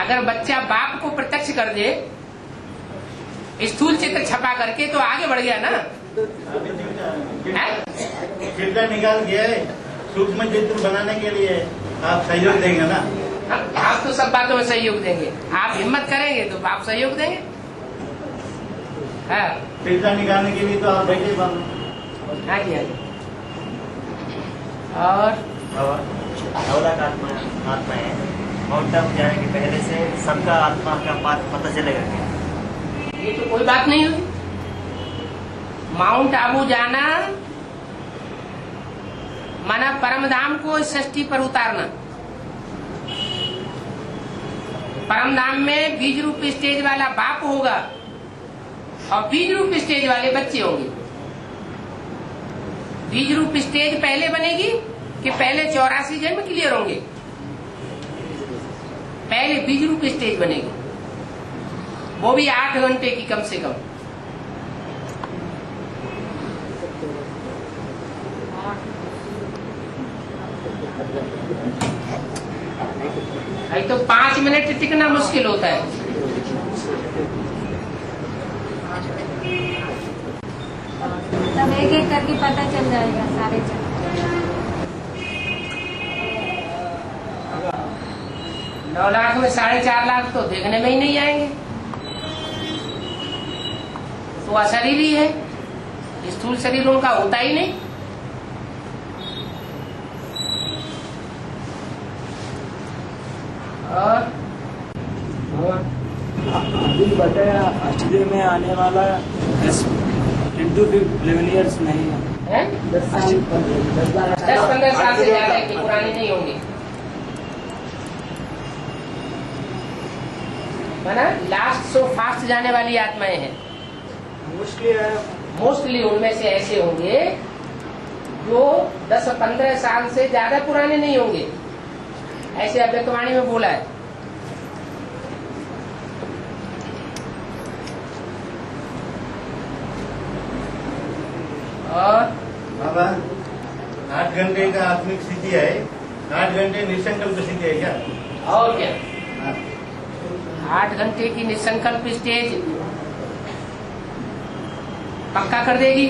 Speaker 1: अगर बच्चा बाप को प्रत्यक्ष कर दे स्थूल चित्र छपा करके तो आगे बढ़ गया ना।
Speaker 2: चित्र निकाल के सूक्ष्म चित्र बनाने के लिए आप सहयोग देंगे ना?
Speaker 1: आप तो सब बातों में सहयोग देंगे। आप हिम्मत करेंगे तो आप सहयोग देंगे। हाँ
Speaker 2: चित्र निकालने के लिए तो आप बैठे बाबा।
Speaker 1: हाँ जी, हाँ जी। और
Speaker 7: अवलाक आत्मा है, माउंट आबू जाने के पहले से सबका आत्मा का पता चलेगा क्या?
Speaker 1: ये तो कोई बात नहीं हुई। माउंट आबू जाना माना परमधाम को सृष्टि पर उतारना। परमधाम में बीज रूप स्टेज वाला बाप होगा और बीज रूप स्टेज वाले बच्चे होंगे। बीज रूप स्टेज पहले बनेगी कि पहले 84 जन्म क्लियर होंगे? पहले बीज रूप स्टेज बनेगी, वो भी 8 घंटे की कम से कम। भाई तो 5 मिनट टिकना मुश्किल होता है।
Speaker 3: तब एक एक करके पता चल जाएगा सारे चक्कर।
Speaker 1: 9 लाख में 4.5 लाख तो देखने में ही नहीं आएंगे। तो अशरीरी है, स्थूल शरीर उनका होता ही नहीं। और
Speaker 8: अभी बताया ऑस्ट्रेलिया में आने वाला 10 to 11 years नहीं है।
Speaker 1: 10-15 साल से ज्यादा की पुरानी नहीं होंगी। माना लास्ट सो फास्ट जाने वाली आत्माएं हैं। मोस्टली उनमें से ऐसे होंगे जो 10-15 साल से ज्यादा पुराने नहीं होंगे, ऐसे अव्यक्तवाणी में बोला है। और
Speaker 2: बाबा 8 घंटे का आत्मिक स्थिति है, 8 घंटे निसंकल्प स्थिति है क्या?
Speaker 1: और क्या,
Speaker 2: हाँ।
Speaker 1: 8 घंटे की निसंकल्प स्टेज पक्का कर देगी।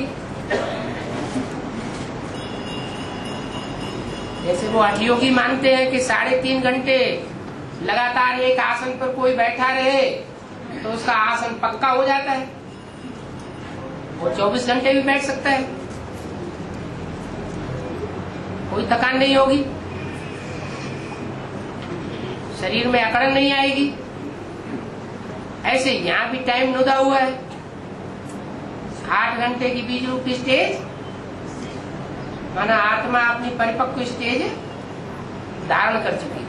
Speaker 1: जैसे वो हठयोगी मानते हैं कि 3.5 घंटे लगातार एक आसन पर कोई बैठा रहे तो उसका आसन पक्का हो जाता है। वो 24 घंटे भी बैठ सकता है, कोई थकान नहीं होगी। शरीर में अकड़न नहीं आएगी। ऐसे यहाँ भी टाइम नुदा हुआ है, 8 घंटे की बीज रूप स्टेज, माना आत्मा अपनी परिपक्व स्टेज धारण कर चुकी,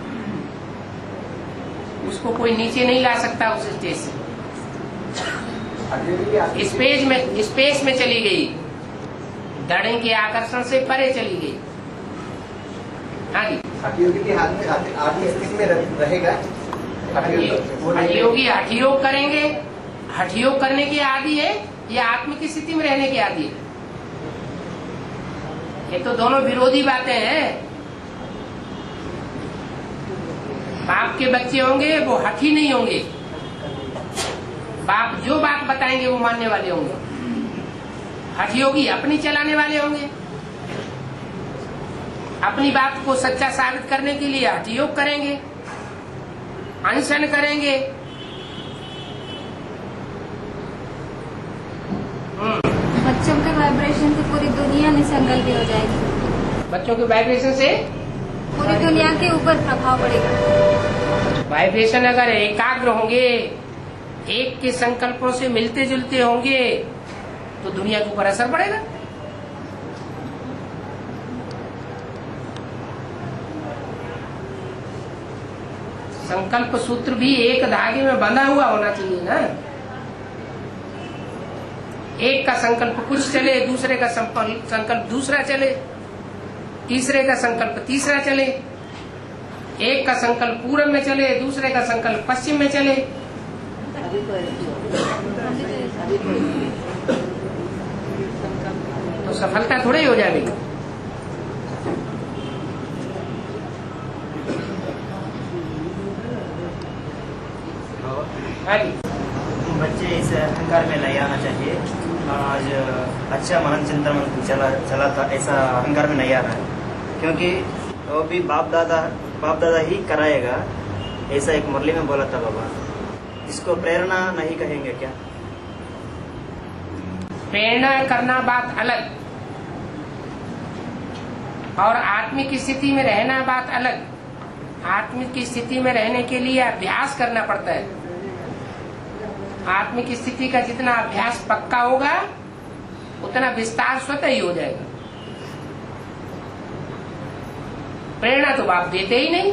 Speaker 1: उसको कोई नीचे नहीं ला सकता उस स्टेज से। स्पेस में चली गई, धड़े के आकर्षण से परे चली गई। हाँ जी,
Speaker 5: हठयोगी के हाथ में आत्म स्थिति में रहेगा।
Speaker 1: हठयोगी हठयोग करेंगे, हठयोग करने की आदि है या आत्म की स्थिति में रहने की आदि है? ये तो दोनों विरोधी बातें हैं। बाप के बच्चे होंगे वो हठी नहीं होंगे, बाप जो बात बताएंगे वो मानने वाले होंगे। हठयोगी अपनी चलाने वाले होंगे, अपनी बात को सच्चा साबित करने के लिए हठयोग करेंगे, अनशन करेंगे।
Speaker 3: बच्चों के वाइब्रेशन से पूरी दुनिया निसंकल्पी हो जाएगी।
Speaker 1: बच्चों के वाइब्रेशन से
Speaker 3: पूरी दुनिया के ऊपर प्रभाव पड़ेगा।
Speaker 1: वाइब्रेशन अगर एकाग्र होंगे, एक के संकल्पों से मिलते जुलते होंगे, तो दुनिया के ऊपर असर पड़ेगा। संकल्प सूत्र भी एक धागे में बंधा हुआ होना चाहिए ना। एक का संकल्प कुछ चले, दूसरे का संकल्प दूसरा चले, तीसरे का संकल्प तीसरा चले, एक का संकल्प पूरब में चले, दूसरे का संकल्प पश्चिम में चले। तो सफलता थोड़ी हो जाएगी।
Speaker 7: बच्चे इस अहंकार में नहीं आना चाहिए। आज अच्छा मनन चिंतन चला था, ऐसा अहंकार में नहीं आ रहा है, क्योंकि वो भी बाप दादा ही कराएगा, ऐसा एक मुरली में बोला था बाबा। इसको प्रेरणा नहीं कहेंगे क्या?
Speaker 1: प्रेरणा करना बात अलग और आत्मिक स्थिति में रहना बात अलग। आत्मिक स्थिति में रहने के लिए अभ्यास करना पड़ता है। आत्मिक स्थिति का जितना अभ्यास पक्का होगा उतना विस्तार स्वतः ही हो जाएगा। प्रेरणा तो बाप देते ही नहीं।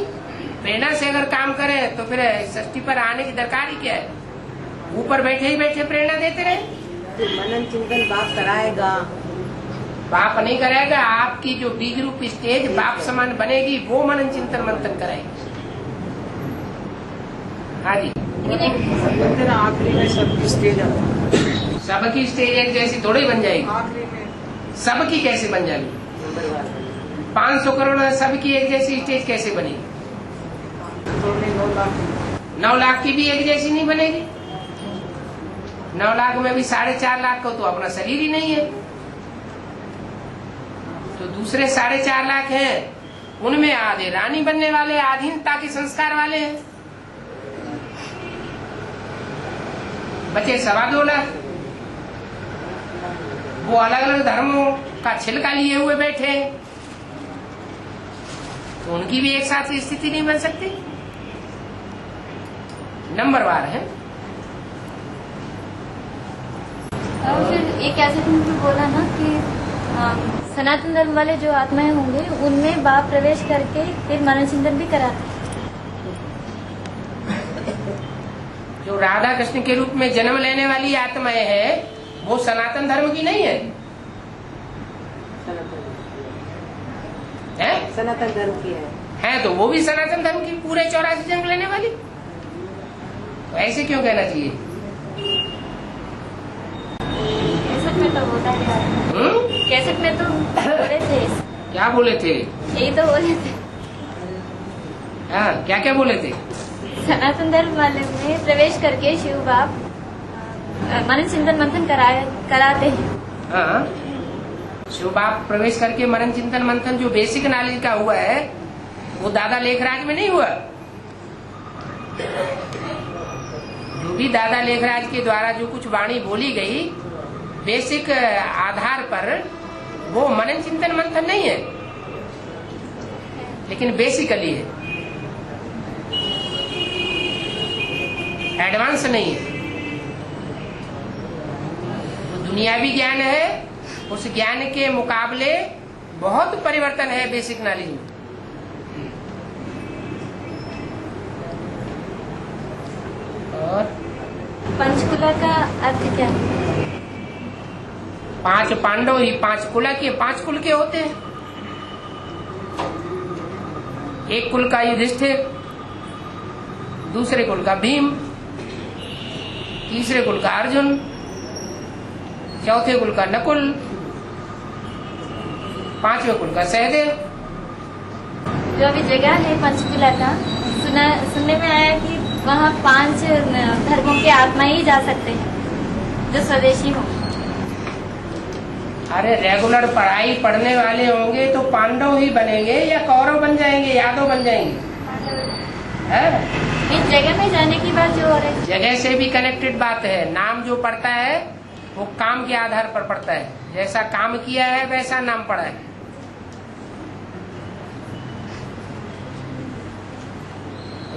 Speaker 1: प्रेरणा से अगर काम करें तो फिर सृष्टि पर आने की दरकार ही क्या है? ऊपर बैठे ही बैठे प्रेरणा देते रहे।
Speaker 4: तो मनन चिंतन बाप कराएगा?
Speaker 1: बाप नहीं कराएगा। आपकी जो बीज रूप स्टेज बाप समान बनेगी वो मनन चिंतन मंथन कराएगी। हाँ जी,
Speaker 6: आखिरी में सबकी स्टेज
Speaker 1: सबकी स्टेज एक जैसी थोड़ी बन जाएगी।
Speaker 6: आखिरी में
Speaker 1: सबकी कैसे बन जाएगी? 500 करोड़ सबकी एक जैसी स्टेज कैसे बनेगी? 9 लाख की भी एक जैसी नहीं बनेगी। 9 लाख में भी 4.5 लाख को तो अपना शरीर ही नहीं है। तो दूसरे 4.5 लाख हैं, उनमें आधे रानी बनने वाले, आधीनता के संस्कार वाले हैं। बचे 2.25 लाख, वो अलग अलग धर्मों का छिलका लिए हुए बैठे हैं। तो उनकी भी एक साथ स्थिति नहीं बन सकती। नंबरवार है।
Speaker 3: और फिर एक ऐसे तुमने बोला ना कि सनातन धर्म वाले जो आत्माएं होंगे उनमें बाप प्रवेश करके फिर मनन चिंतन भी कराते।
Speaker 1: जो राधा कृष्ण के रूप में जन्म लेने वाली आत्माएं है वो सनातन धर्म की नहीं है,
Speaker 4: सनातन धर्म की है।
Speaker 1: तो वो भी सनातन धर्म की पूरे 84 जन्म लेने वाली। तो ऐसे क्यों कहना चाहिए?
Speaker 3: कैसेट में तो बोला है। कैसेट में तो बोले थे।
Speaker 1: क्या बोले थे?
Speaker 3: यही तो बोले थे।
Speaker 1: हाँ, क्या क्या बोले थे?
Speaker 3: सनातन धर्म वाले में प्रवेश करके शिव बाप मनन चिंतन मंथन कराते हैं।
Speaker 1: हाँ, शिव बाप प्रवेश करके मनन चिंतन मंथन जो बेसिक नॉलेज का हुआ है वो दादा लेखराज में नहीं हुआ। जो भी दादा लेखराज के द्वारा जो कुछ वाणी बोली गई बेसिक आधार पर वो मनन चिंतन मंथन नहीं है, लेकिन बेसिकली है। एडवांस नहीं है। तो दुनियावी ज्ञान है, उस ज्ञान के मुकाबले बहुत परिवर्तन है बेसिक नॉलेज में। और
Speaker 3: पंचकुला का अर्थ क्या है?
Speaker 1: 5 पांडव ही 5 कुला के 5 कुल के होते हैं। एक कुल का युधिष्ठिर, दूसरे कुल का भीम, तीसरे कुल का अर्जुन, चौथे कुल का नकुल, 5वें कुल का सहदेव।
Speaker 3: जो अभी जगह है पंचकुला का, सुनने में आया कि वहाँ 5 धर्मों के आत्मा ही जा सकते हैं जो स्वदेशी हो।
Speaker 1: अरे रेगुलर पढ़ाई पढ़ने वाले होंगे तो पांडव ही बनेंगे या कौरव बन जाएंगे, यादव बन जाएंगे?
Speaker 3: इस जगह में जाने की बात जो हो रही है,
Speaker 1: जगह से भी कनेक्टेड बात है। नाम जो पड़ता है वो काम के आधार पर पड़ता है। जैसा काम किया है वैसा नाम पड़ा है।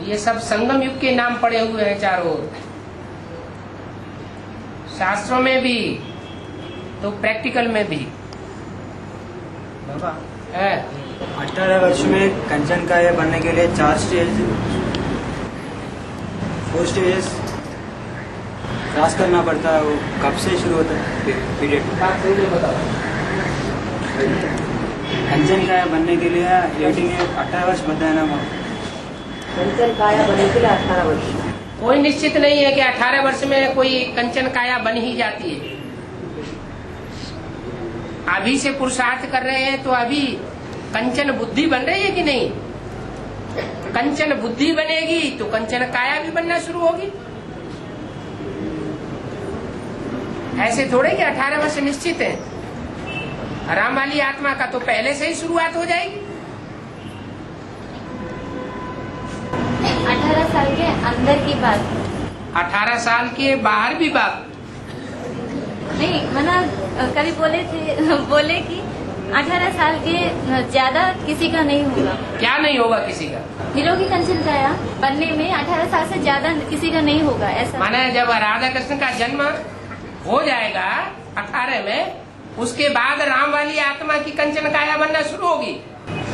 Speaker 1: ये सब संगम युग के नाम पड़े हुए हैं चारों ओर, शास्त्रों में भी तो प्रैक्टिकल में भी।
Speaker 8: बाबा,
Speaker 1: है
Speaker 8: 18 वर्ष में कंचन का बनने के लिए 4 स्टेज क्रॉस करना पड़ता है। वो कब से शुरू होता है पीरियड? कंचन का बनने के लिए 18 वर्ष बताया ना वहाँ।
Speaker 4: कंचन काया बनने के लिए 18 वर्ष।
Speaker 1: कोई निश्चित नहीं है कि 18 वर्ष में कोई कंचन काया बन ही जाती है। अभी से पुरुषार्थ कर रहे हैं तो अभी कंचन बुद्धि बन रही है कि नहीं? कंचन बुद्धि बनेगी तो कंचन काया भी बनना शुरू होगी। ऐसे थोड़े कि 18 वर्ष निश्चित है। आराम वाली आत्मा का तो पहले से ही शुरुआत हो जाएगी।
Speaker 3: 18 साल के अंदर की बात,
Speaker 1: 18 साल के बाहर भी बात
Speaker 3: नहीं मना। कभी बोले कि 18 साल के ज्यादा किसी का नहीं होगा।
Speaker 1: क्या नहीं होगा किसी का?
Speaker 3: निरोगी कंचन काया बनने में 18 साल से ज्यादा किसी का नहीं होगा, ऐसा
Speaker 1: माना। जब राधा कृष्ण का जन्म हो जाएगा 18 में, उसके बाद राम वाली आत्मा की कंचन काया बनना शुरू होगी।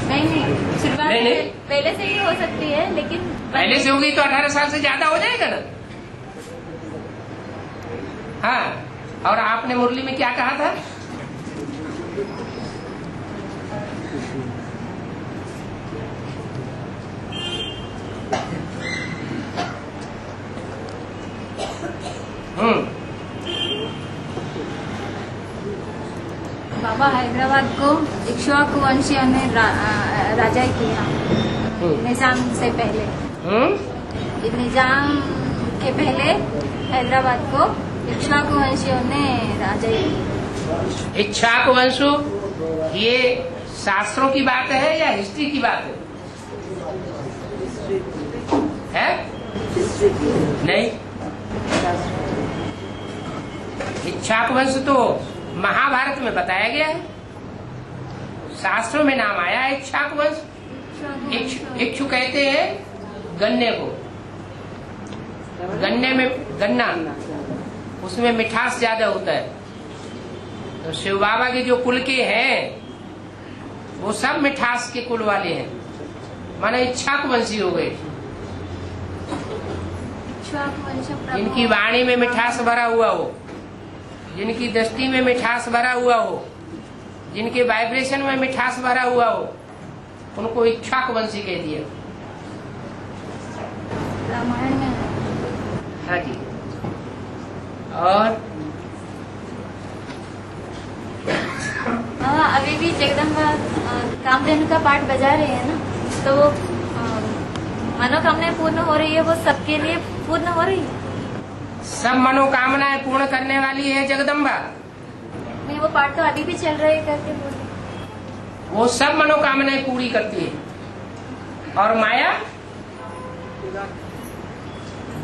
Speaker 3: नहीं, शुरुआत
Speaker 1: नहीं।
Speaker 3: पहले से ही हो सकती है, लेकिन
Speaker 1: पहले से होगी तो 18 साल से ज्यादा हो जाएगा ना। हाँ, और आपने मुरली में क्या कहा था?
Speaker 3: बाबा हैदराबाद को इक्ष्वाकु वंशियों ने राजा किया निजाम से पहले। निजाम के पहले हैदराबाद को इक्ष्वाकु वंशियों ने राजा किया।
Speaker 1: इक्ष्वाकु वंशु, ये शास्त्रों की बात है या हिस्ट्री की बात है? नहीं, इक्ष्वाकु वंश तो महाभारत में बताया गया है। शास्त्रों में नाम आया है इक्ष्वाकु वंश। इक्षु कहते हैं गन्ने को। गन्ने में गन्ना, उसमें मिठास ज्यादा होता है। तो शिव बाबा के जो कुल के हैं वो सब मिठास के कुल वाले हैं, माना इक्ष्वाकु वंशी हो गए। जिनकी वाणी में मिठास भरा हुआ हो, जिनकी दृष्टि में मिठास भरा हुआ हो, जिनके वाइब्रेशन में मिठास भरा हुआ हो, उनको इक्ष्वाकु वंशी कह दिया।
Speaker 3: रामायण में।
Speaker 1: हाँ जी। और
Speaker 3: अभी भी जगदम्बा कामधेनु का पाठ बजा रहे हैं ना, तो वो मनोकामनाएं पूर्ण हो रही है, वो सबके लिए पूर्ण हो रही है।
Speaker 1: सब मनोकामनाएं पूर्ण करने वाली है जगदम्बा।
Speaker 3: नहीं, वो पाठ तो अभी भी चल रहे करके बोले।
Speaker 1: वो सब मनोकामनाएं पूरी करती है। और माया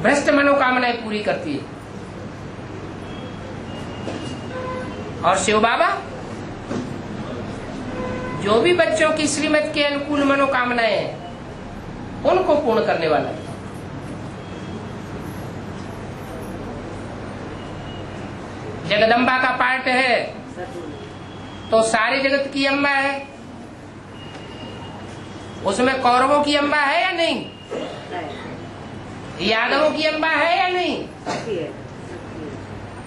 Speaker 1: भ्रष्ट मनोकामनाएं पूरी करती है। और शिव बाबा जो भी बच्चों की श्रीमत के अनुकूल मनोकामनाएं हैं उनको पूर्ण करने वाला है। जगदम्बा का पार्ट है तो सारे जगत की अम्बा है। उसमें कौरवों की अम्बा है या नहीं? यादवों की अम्बा है या नहीं?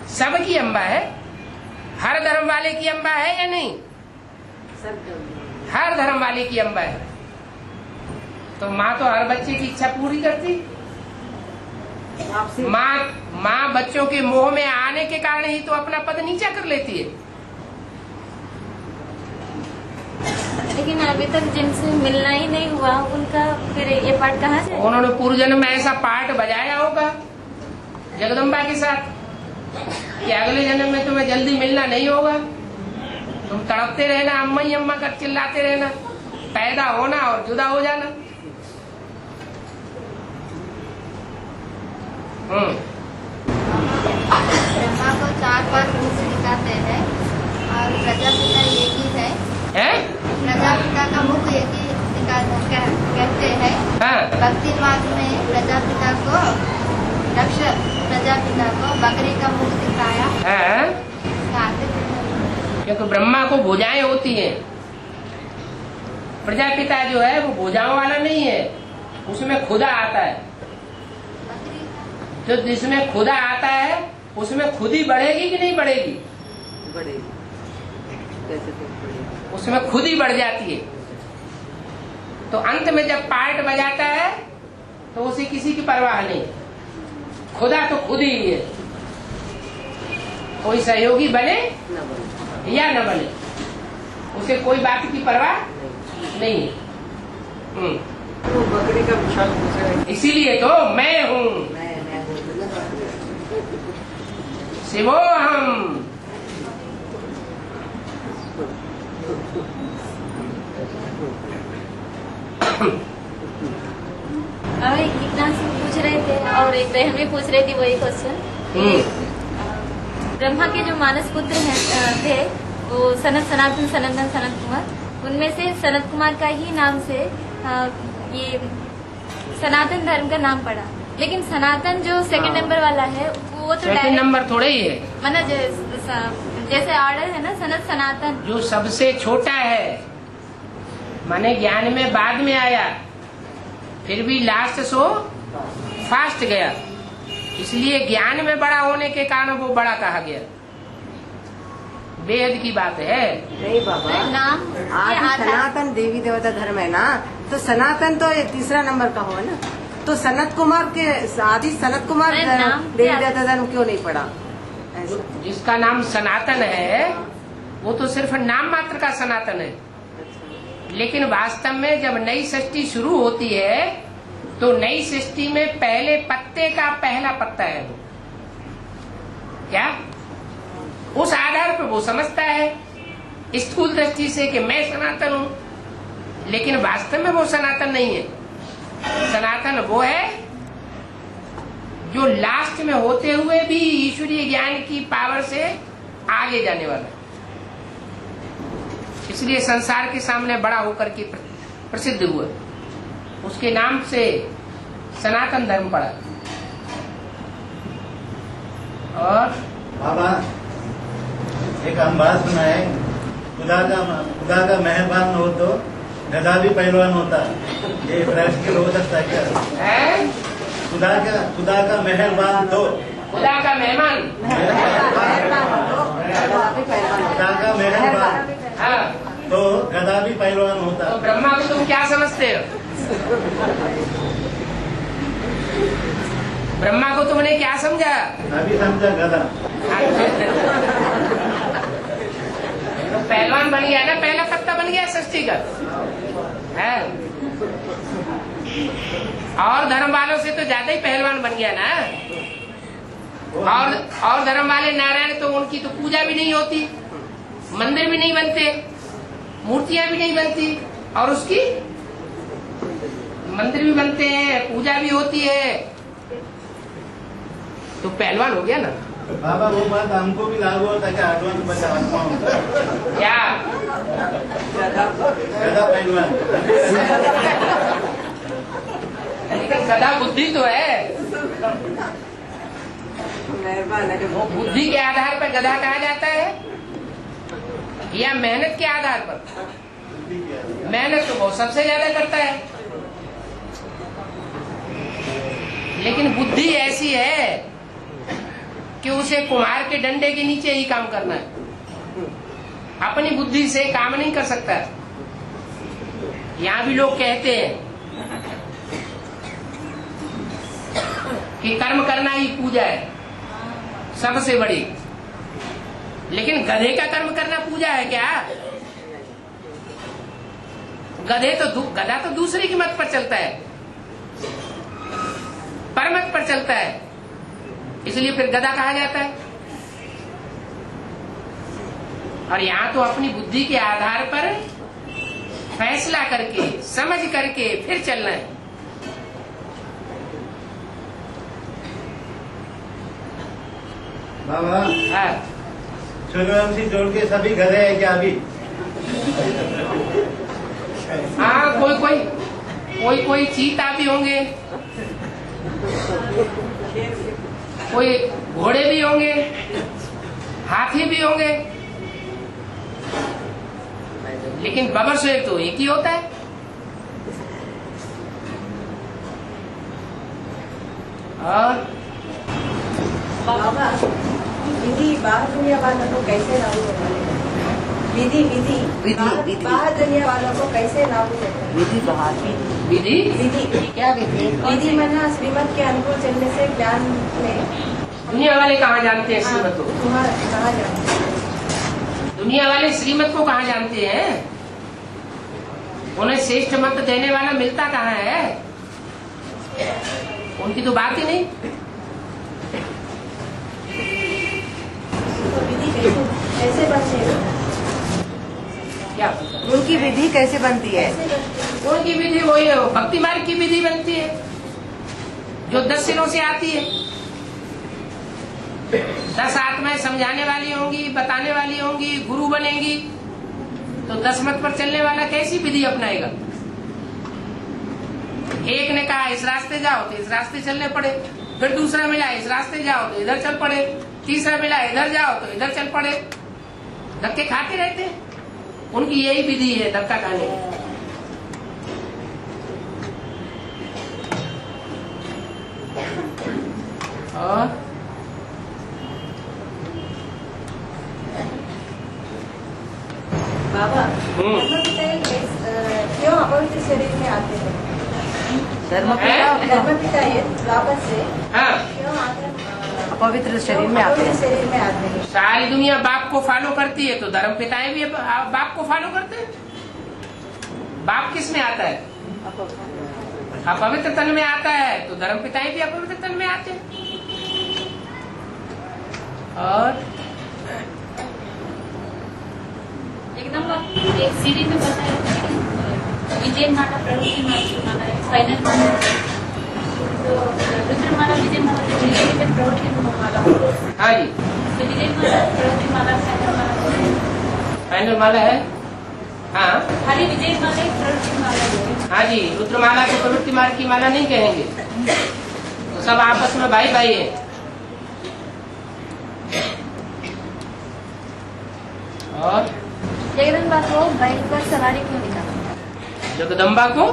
Speaker 1: सबकी अम्बा है। हर धर्म वाले की अम्बा है या नहीं? हर धर्म वाले की अम्बा है। तो माँ तो हर बच्चे की इच्छा पूरी करती। माँ बच्चों के मोह में आने के कारण ही तो अपना पद नीचा कर लेती है।
Speaker 3: लेकिन अभी तक जिनसे मिलना ही नहीं हुआ उनका फिर ये पाठ कहाँ से?
Speaker 1: उन्होंने पूर्व जन्म में ऐसा पाठ बजाया होगा जगदम्बा के साथ कि अगले जन्म में तुम्हें जल्दी मिलना नहीं होगा। तुम तड़पते रहना, अम्मा ही अम्मा कर चिल्लाते रहना, पैदा होना और जुदा हो जाना।
Speaker 9: ब्रह्मा को 4 बार मुख दिखाते हैं और प्रजापिता एक ही है। प्रजापिता का मुख एक ही कहते हैं। भक्ति मार्ग में प्रजापिता को दक्ष प्रजापिता को बकरी का मुख दिखाया।
Speaker 1: क्योंकि ब्रह्मा को भुजाएं होती हैं। प्रजापिता जो है वो भुजाओं वाला नहीं है, उसमें खुदा आता है। जो जिसमें खुदा आता है उसमें खुदी बढ़ेगी कि नहीं बढ़ेगी?
Speaker 4: बढ़ेगी।
Speaker 1: उसमें खुद ही बढ़ जाती है। तो अंत में जब पार्ट बजाता है तो उसे किसी की परवाह नहीं, खुदा तो खुद ही है। कोई सहयोगी बने या न बने, उसे कोई बात की परवाह नहीं है।
Speaker 6: तो बकरी का विशाल पूछ रहे हैं।
Speaker 1: इसीलिए तो मैं हूँ शिवो हम।
Speaker 3: इतना से पूछ रहे थे और एक बहन भी पूछ रही थी वही क्वेश्चन। ब्रह्मा के जो मानस पुत्र थे वो सनत सनातन सनंदन सनत कुमार, उनमें से सनत कुमार का ही नाम से ये सनातन धर्म का नाम पड़ा। लेकिन सनातन जो सेकंड नंबर वाला है वो तो
Speaker 1: सेकंड नंबर थोड़े ही है,
Speaker 3: मतलब जैसे ऑर्डर है ना सनत सनातन,
Speaker 1: जो सबसे छोटा है, माने ज्ञान में बाद में आया, फिर भी लास्ट सो फास्ट गया, इसलिए ज्ञान में बड़ा होने के कारण वो बड़ा कहा गया। वेद की बात है।
Speaker 4: नहीं बाबा,
Speaker 3: नाम
Speaker 4: आदि सनातन देवी देवता धर्म है ना, तो सनातन तो ये तीसरा नंबर का हो ना, तो सनत कुमार के आदि सनत कुमार देवी देवता धर्म क्यों नहीं पड़ा?
Speaker 1: जिसका नाम सनातन है वो तो सिर्फ नाम मात्र का सनातन है, लेकिन वास्तव में जब नई सृष्टि शुरू होती है तो नई सृष्टि में पहले पत्ते का पहला पत्ता है वो। क्या उस आधार पर वो समझता है स्थूल दृष्टि से कि मैं सनातन हूँ, लेकिन वास्तव में वो सनातन नहीं है। सनातन वो है जो लास्ट में होते हुए भी ईश्वरीय ज्ञान की पावर से आगे जाने वाला है। इसलिए संसार के सामने बड़ा होकर के प्रसिद्ध हुआ, उसके नाम से सनातन धर्म पड़ा। और
Speaker 2: बाबा एक हम बात सुना है, खुदा का मेहरबान हो तो गधा भी पहलवान होता। ये प्रैक्टिकल हो सकता है क्या?
Speaker 1: है
Speaker 2: खुदा का मेहरबान तो
Speaker 1: खुदा का मेहमान,
Speaker 2: खुदा का मेहरबान
Speaker 1: हाँ,
Speaker 2: तो गधा भी पहलवान होता।
Speaker 1: तो ब्रह्मा को तुम क्या समझते हो? ब्रह्मा को तुमने क्या समझा?
Speaker 2: अभी समझा गधा।
Speaker 1: तो पहलवान बन गया ना, पहला पत्ता बन गया सृष्टि का है। और धर्म वालों से तो ज्यादा ही पहलवान बन गया ना। और धर्म वाले नारायण तो उनकी तो पूजा भी नहीं होती, मंदिर भी नहीं बनते, मूर्तियां भी नहीं बनती, और उसकी मंदिर भी बनते हैं, पूजा भी होती है, तो पहलवान हो गया ना।
Speaker 2: बाबा वो बात हमको भी लागू होता है क्या? एडवांस बचा
Speaker 1: क्या
Speaker 2: गधा पहलवान,
Speaker 1: लेकिन गधा बुद्धि तो है।
Speaker 4: मेहरबान है।
Speaker 1: वो बुद्धि के आधार पर गधा कहा जाता है या मेहनत के आधार पर? मेहनत तो वो सबसे ज्यादा करता है, लेकिन बुद्धि ऐसी है कि उसे कुम्हार के डंडे के नीचे ही काम करना है, अपनी बुद्धि से काम नहीं कर सकता। यहाँ भी लोग कहते हैं कि कर्म करना ही पूजा है सबसे बड़ी, लेकिन गधे का कर्म करना पूजा है क्या? गधा तो दूसरी की मत पर चलता है, परमत पर चलता है, इसलिए फिर गधा कहा जाता है। और यहाँ तो अपनी बुद्धि के आधार पर फैसला करके समझ करके फिर चलना है।
Speaker 2: बाबा
Speaker 1: हाँ,
Speaker 2: सूर्यवंशी जोड़ के सभी गधे हैं क्या अभी?
Speaker 1: हाँ, कोई चीता भी होंगे, कोई घोड़े भी होंगे, हाथी भी होंगे, लेकिन बबर शेर तो एक ही होता है। और
Speaker 4: बाबा विधि बाहर दुनिया वालों को कैसे लागू होता है? विधि बाहर दुनिया वालों को कैसे लागू होता है?
Speaker 1: विधि क्या विधि?
Speaker 4: विधि मना श्रीमत के अनुकूल चलने से ज्ञान में
Speaker 1: दुनिया वाले कहाँ जानते हैं श्रीमत को?
Speaker 4: कहाँ जानते हैं?
Speaker 1: दुनिया वाले श्रीमत को कहाँ जानते हैं? उन्हें श्रेष्ठ मत देने वाला मिलता कहाँ है? उनकी तो बात ही नहीं।
Speaker 4: तो विधि कैसे बनती है?
Speaker 1: क्या
Speaker 4: उनकी विधि कैसे बनती है?
Speaker 1: उनकी विधि वही है, भक्ति मार्ग की विधि बनती है जो 10 सिरों से आती है। 10 आत्माएं समझाने वाली होंगी, बताने वाली होंगी, गुरु बनेंगी, तो 10 मत पर चलने वाला कैसी विधि अपनाएगा? एक ने कहा इस रास्ते जाओ तो इस रास्ते चलने पड़े, फिर दूसरा मिला इस रास्ते जाओ तो इधर चल पड़े, तीसरा मिला इधर जाओ तो इधर चल पड़े। धक्के खाते रहते हैं, उनकी यही विधि है धक्का खाने की। और
Speaker 4: बाबा क्यों अपवित्र शरीर में आते हैं? धर्मपिता ये वापस से
Speaker 1: हाँ,
Speaker 4: क्यों आते हैं?
Speaker 8: अपवित्र शरीर में आते हैं।
Speaker 4: शरीर में आते हैं।
Speaker 1: सारी दुनिया बाप को फॉलो करती है तो धर्म पिताएं भी बाप को फॉलो करते हैं। बाप किस में आता है? अपवित्र तन में आता है, तो धर्म पिताएं भी अपवित्र तन में आते हैं। और
Speaker 3: एकदम एक सीढ़ी में बताया विजय माला, प्रवृत्ति माला, फाइनल माला, तो रुद्र माला, विजय माला, प्रवृत्ति माला।
Speaker 1: हाँ जी,
Speaker 3: तो विजय माला, प्रवृत्ति माला,
Speaker 1: फाइनल माला है। हाँ
Speaker 3: खाली विजय माला प्रवृत्ति माला है।
Speaker 1: हाँ जी, रुद्रमाला को प्रवृत्ति मार्ग की माला नहीं कहेंगे, तो सब आपस में भाई भाई है। और
Speaker 3: जगदम्बा को बैल पर सवारी क्यों निकाला?
Speaker 1: जगदम्बा को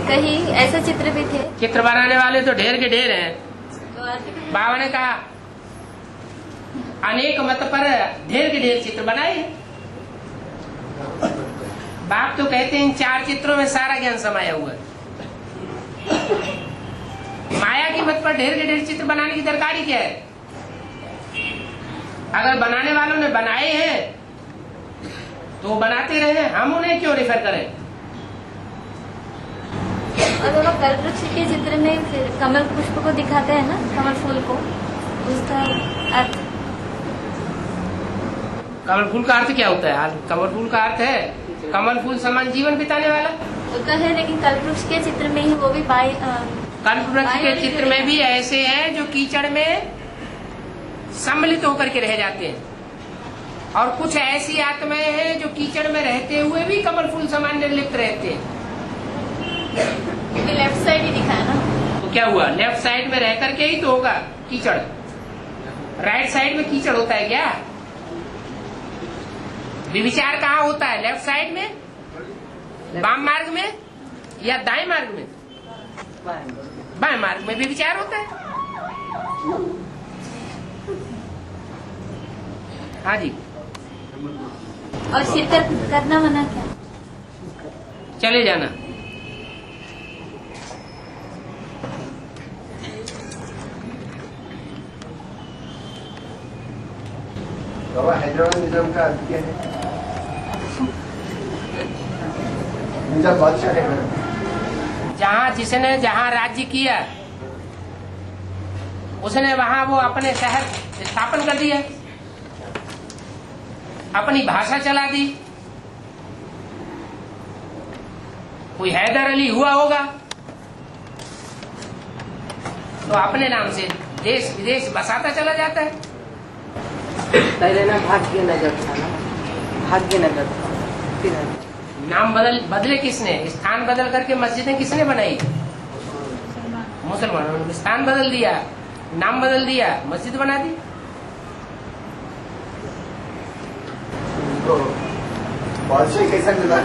Speaker 3: कहीं ऐसे चित्र भी थे।
Speaker 1: चित्र बनाने वाले तो ढेर के ढेर हैं। बाबा ने कहा अनेक मत पर ढेर के ढेर चित्र बनाए हैं। बाप तो कहते हैं इन 4 चित्रों में सारा ज्ञान समाया हुआ है। माया की मत पर ढेर के ढेर चित्र बनाने की दरकारी क्या है? अगर बनाने वालों ने बनाए हैं तो बनाते रहे, हम उन्हें क्यों रेफर करें?
Speaker 3: और वो कल्पवृक्ष के चित्र में फिर कमल पुष्प को दिखाते हैं ना, कमल फूल को, उसका अर्थ?
Speaker 1: कमल फूल का अर्थ क्या होता है? कमल फूल का अर्थ है कमल फूल समान जीवन बिताने वाला।
Speaker 3: वो तो है, लेकिन कल्पवृक्ष के चित्र में ही वो भी
Speaker 1: कल्पवृक्ष के चित्र में भी ऐसे हैं जो कीचड़ में सम्मिलित होकर के रह जाते हैं, और कुछ ऐसी आत्माएं हैं जो कीचड़ में रहते हुए भी कमल फूल समान निर्लिप्त रहते हैं।
Speaker 3: लेफ्ट साइड ही दिखा है ना,
Speaker 1: तो क्या हुआ? लेफ्ट साइड में रह करके ही तो होगा कीचड़, राइट साइड में कीचड़ होता है क्या? विचार कहाँ होता है? लेफ्ट साइड में, वाम मार्ग में या दाएं मार्ग में? बाएं मार्ग में भी विचार होता है। हाँ जी।
Speaker 3: और सिर करना मना क्या?
Speaker 1: चले जाना।
Speaker 5: बाबा हैदराबाद निजाम का अर्थ क्या है? निजाम बादशाह है ना?
Speaker 1: जिसने जहाँ राज्य किया उसने वहां वो अपने शहर स्थापन कर दिया, अपनी भाषा चला दी। कोई हैदर अली हुआ होगा तो अपने नाम से देश विदेश बसाता चला जाता है।
Speaker 4: पहले ना भाग्यनगर था ना, भाग्यनगर था, फिर
Speaker 1: नाम बदले किसने? स्थान बदल करके मस्जिदें किसने बनाई? मुसलमानों ने स्थान बदल दिया, नाम बदल दिया, मस्जिद बना दी।
Speaker 5: तो बादशाह कैसा मिला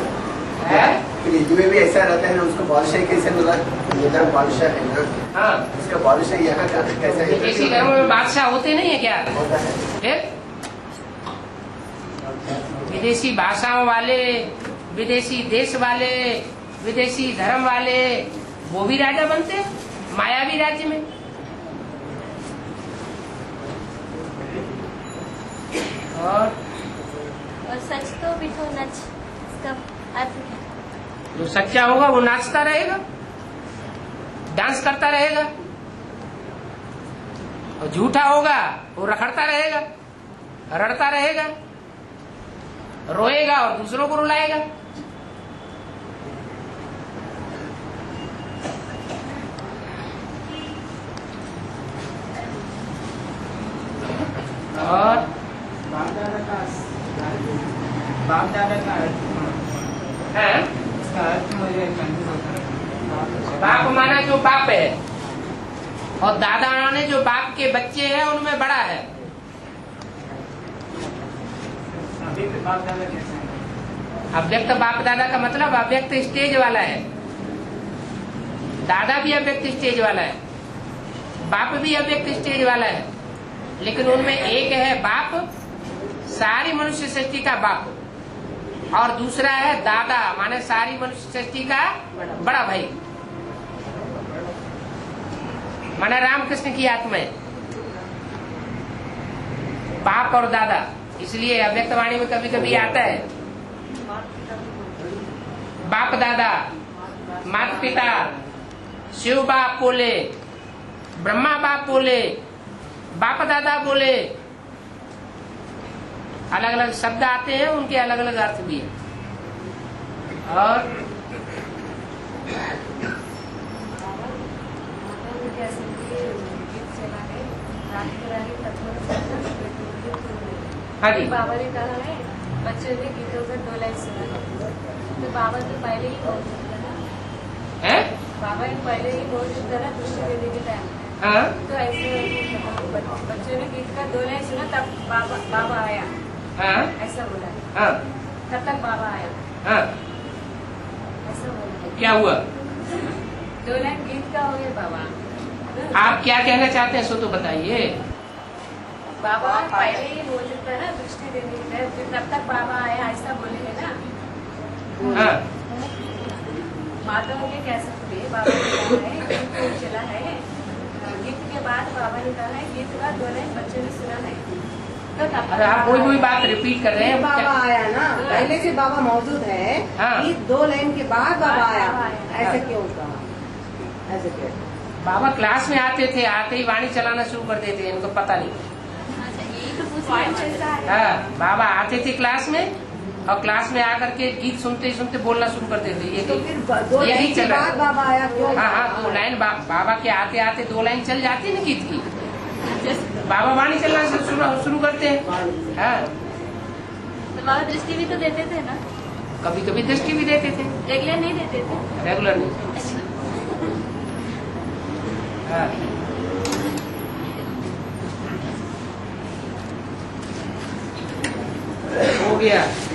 Speaker 5: है? में भी ऐसा रहता है ना, उसको बादशाह कैसे मिला? निजाम बादशाह है ना?
Speaker 1: हाँ,
Speaker 5: उसका बादशाह यहाँ का कैसा है?
Speaker 1: किसी घरों में बादशाह होते नहीं है क्या?
Speaker 5: होता है।
Speaker 1: फिर विदेशी भाषाओं वाले, विदेशी देश वाले, विदेशी धर्म वाले, वो भी राजा बनते मायावी राज्य में। और
Speaker 3: सच तो बिठो नच, इसका अर्थ क्या?
Speaker 1: जो सच्चा होगा वो नाचता रहेगा, डांस करता रहेगा, और झूठा होगा वो रखड़ता रहेगा, रड़ता रहेगा, रोएगा और दूसरों को रुलाएगा। और
Speaker 6: बाप दादा का
Speaker 1: है?
Speaker 6: इसका अर्थ मुझे कंफ्यूज होता है।
Speaker 1: बाप माना जो बाप है, और दादा माने जो बाप के बच्चे हैं उनमें बड़ा है।
Speaker 6: अव्यक्त बाप दादा कैसे हैं?
Speaker 1: अव्यक्त बाप दादा का मतलब अव्यक्त स्टेज वाला है। दादा भी अव्यक्त स्टेज वाला है, बाप भी अव्यक्त स्टेज वाला है, लेकिन उनमें एक है बाप, सारी मनुष्य सृष्टि का बाप, और दूसरा है दादा माने सारी मनुष्य सृष्टि का बड़ा भाई, माने रामकृष्ण की आत्मा है। बाप और दादा, इसलिए अव्यक्त वाणी में कभी कभी आता है बाप दादा, माता पिता, शिव बाप बोले, ब्रह्मा बाप बोले, बाप दादा बोले, अलग अलग शब्द आते हैं, उनके अलग अलग अर्थ भी है। और हाँ जी,
Speaker 3: बाबा ने कहा है बच्चों ने गीतों का 2 लाइन सुना, तो बाबा तो पहले ही बोल चुका था।
Speaker 1: है?
Speaker 3: बाबा ने पहले ही बोल चुका था दृष्टि देने के टाइम।
Speaker 1: हाँ?
Speaker 3: तो ऐसे बच्चों ने गीत का 2 लाइन सुना, तब बाबा आया।
Speaker 1: हाँ?
Speaker 3: ऐसा बोला।
Speaker 1: हाँ?
Speaker 3: तब तक बाबा आया,
Speaker 1: हाँ?
Speaker 3: ऐसा बोला।
Speaker 1: क्या हुआ?
Speaker 3: 2 लाइन गीत का हो गया बाबा।
Speaker 1: आप क्या कहना चाहते हैं, सो तो बताइए।
Speaker 3: बाबा पहले ही बोल चुका है ना दृष्टि देने के टाइम, फिर तब तक बाबा आया, ऐसा बोले है ना।
Speaker 1: हाँ?
Speaker 3: माता ने कैसे बोले, बाबा ने कहा है गीत चला है, गीत के बाद बाबा ने कहा है गीत का 2 लाइन बच्चों ने सुना है, तो तब
Speaker 1: अरे आप कोई बात रिपीट कर रहे हैं।
Speaker 4: बाबा आया ना, पहले से बाबा मौजूद है,
Speaker 1: हाँ।
Speaker 4: ये 2 लाइन के बाद बाबा आया, ऐसे
Speaker 1: हाँ।
Speaker 4: क्यों कहा? ऐसे क्यों?
Speaker 1: बाबा क्लास में आते थे, आते ही वाणी चलाना शुरू कर देते थे, इनको पता नहीं। हाँ, बाबा आते थे क्लास में, और क्लास में आकर के गीत सुनते सुनते बोलना शुरू करते थे। ये
Speaker 4: तो फिर 2
Speaker 1: यही
Speaker 4: लाइन के
Speaker 1: चल रहा
Speaker 4: बाद
Speaker 1: है।
Speaker 4: बाबा आया क्यों?
Speaker 1: हाँ हाँ, 2 लाइन बाबा के आते आते 2 लाइन चल जाती है ना गीत की, बाबा वाणी चलना शुरू करते हैं। हाँ,
Speaker 3: तो बाबा दृष्टि भी तो देते थे ना,
Speaker 1: कभी कभी दृष्टि भी देते थे,
Speaker 3: रेगुलर नहीं देते थे।
Speaker 1: रेगुलर नहीं। हाँ, गया।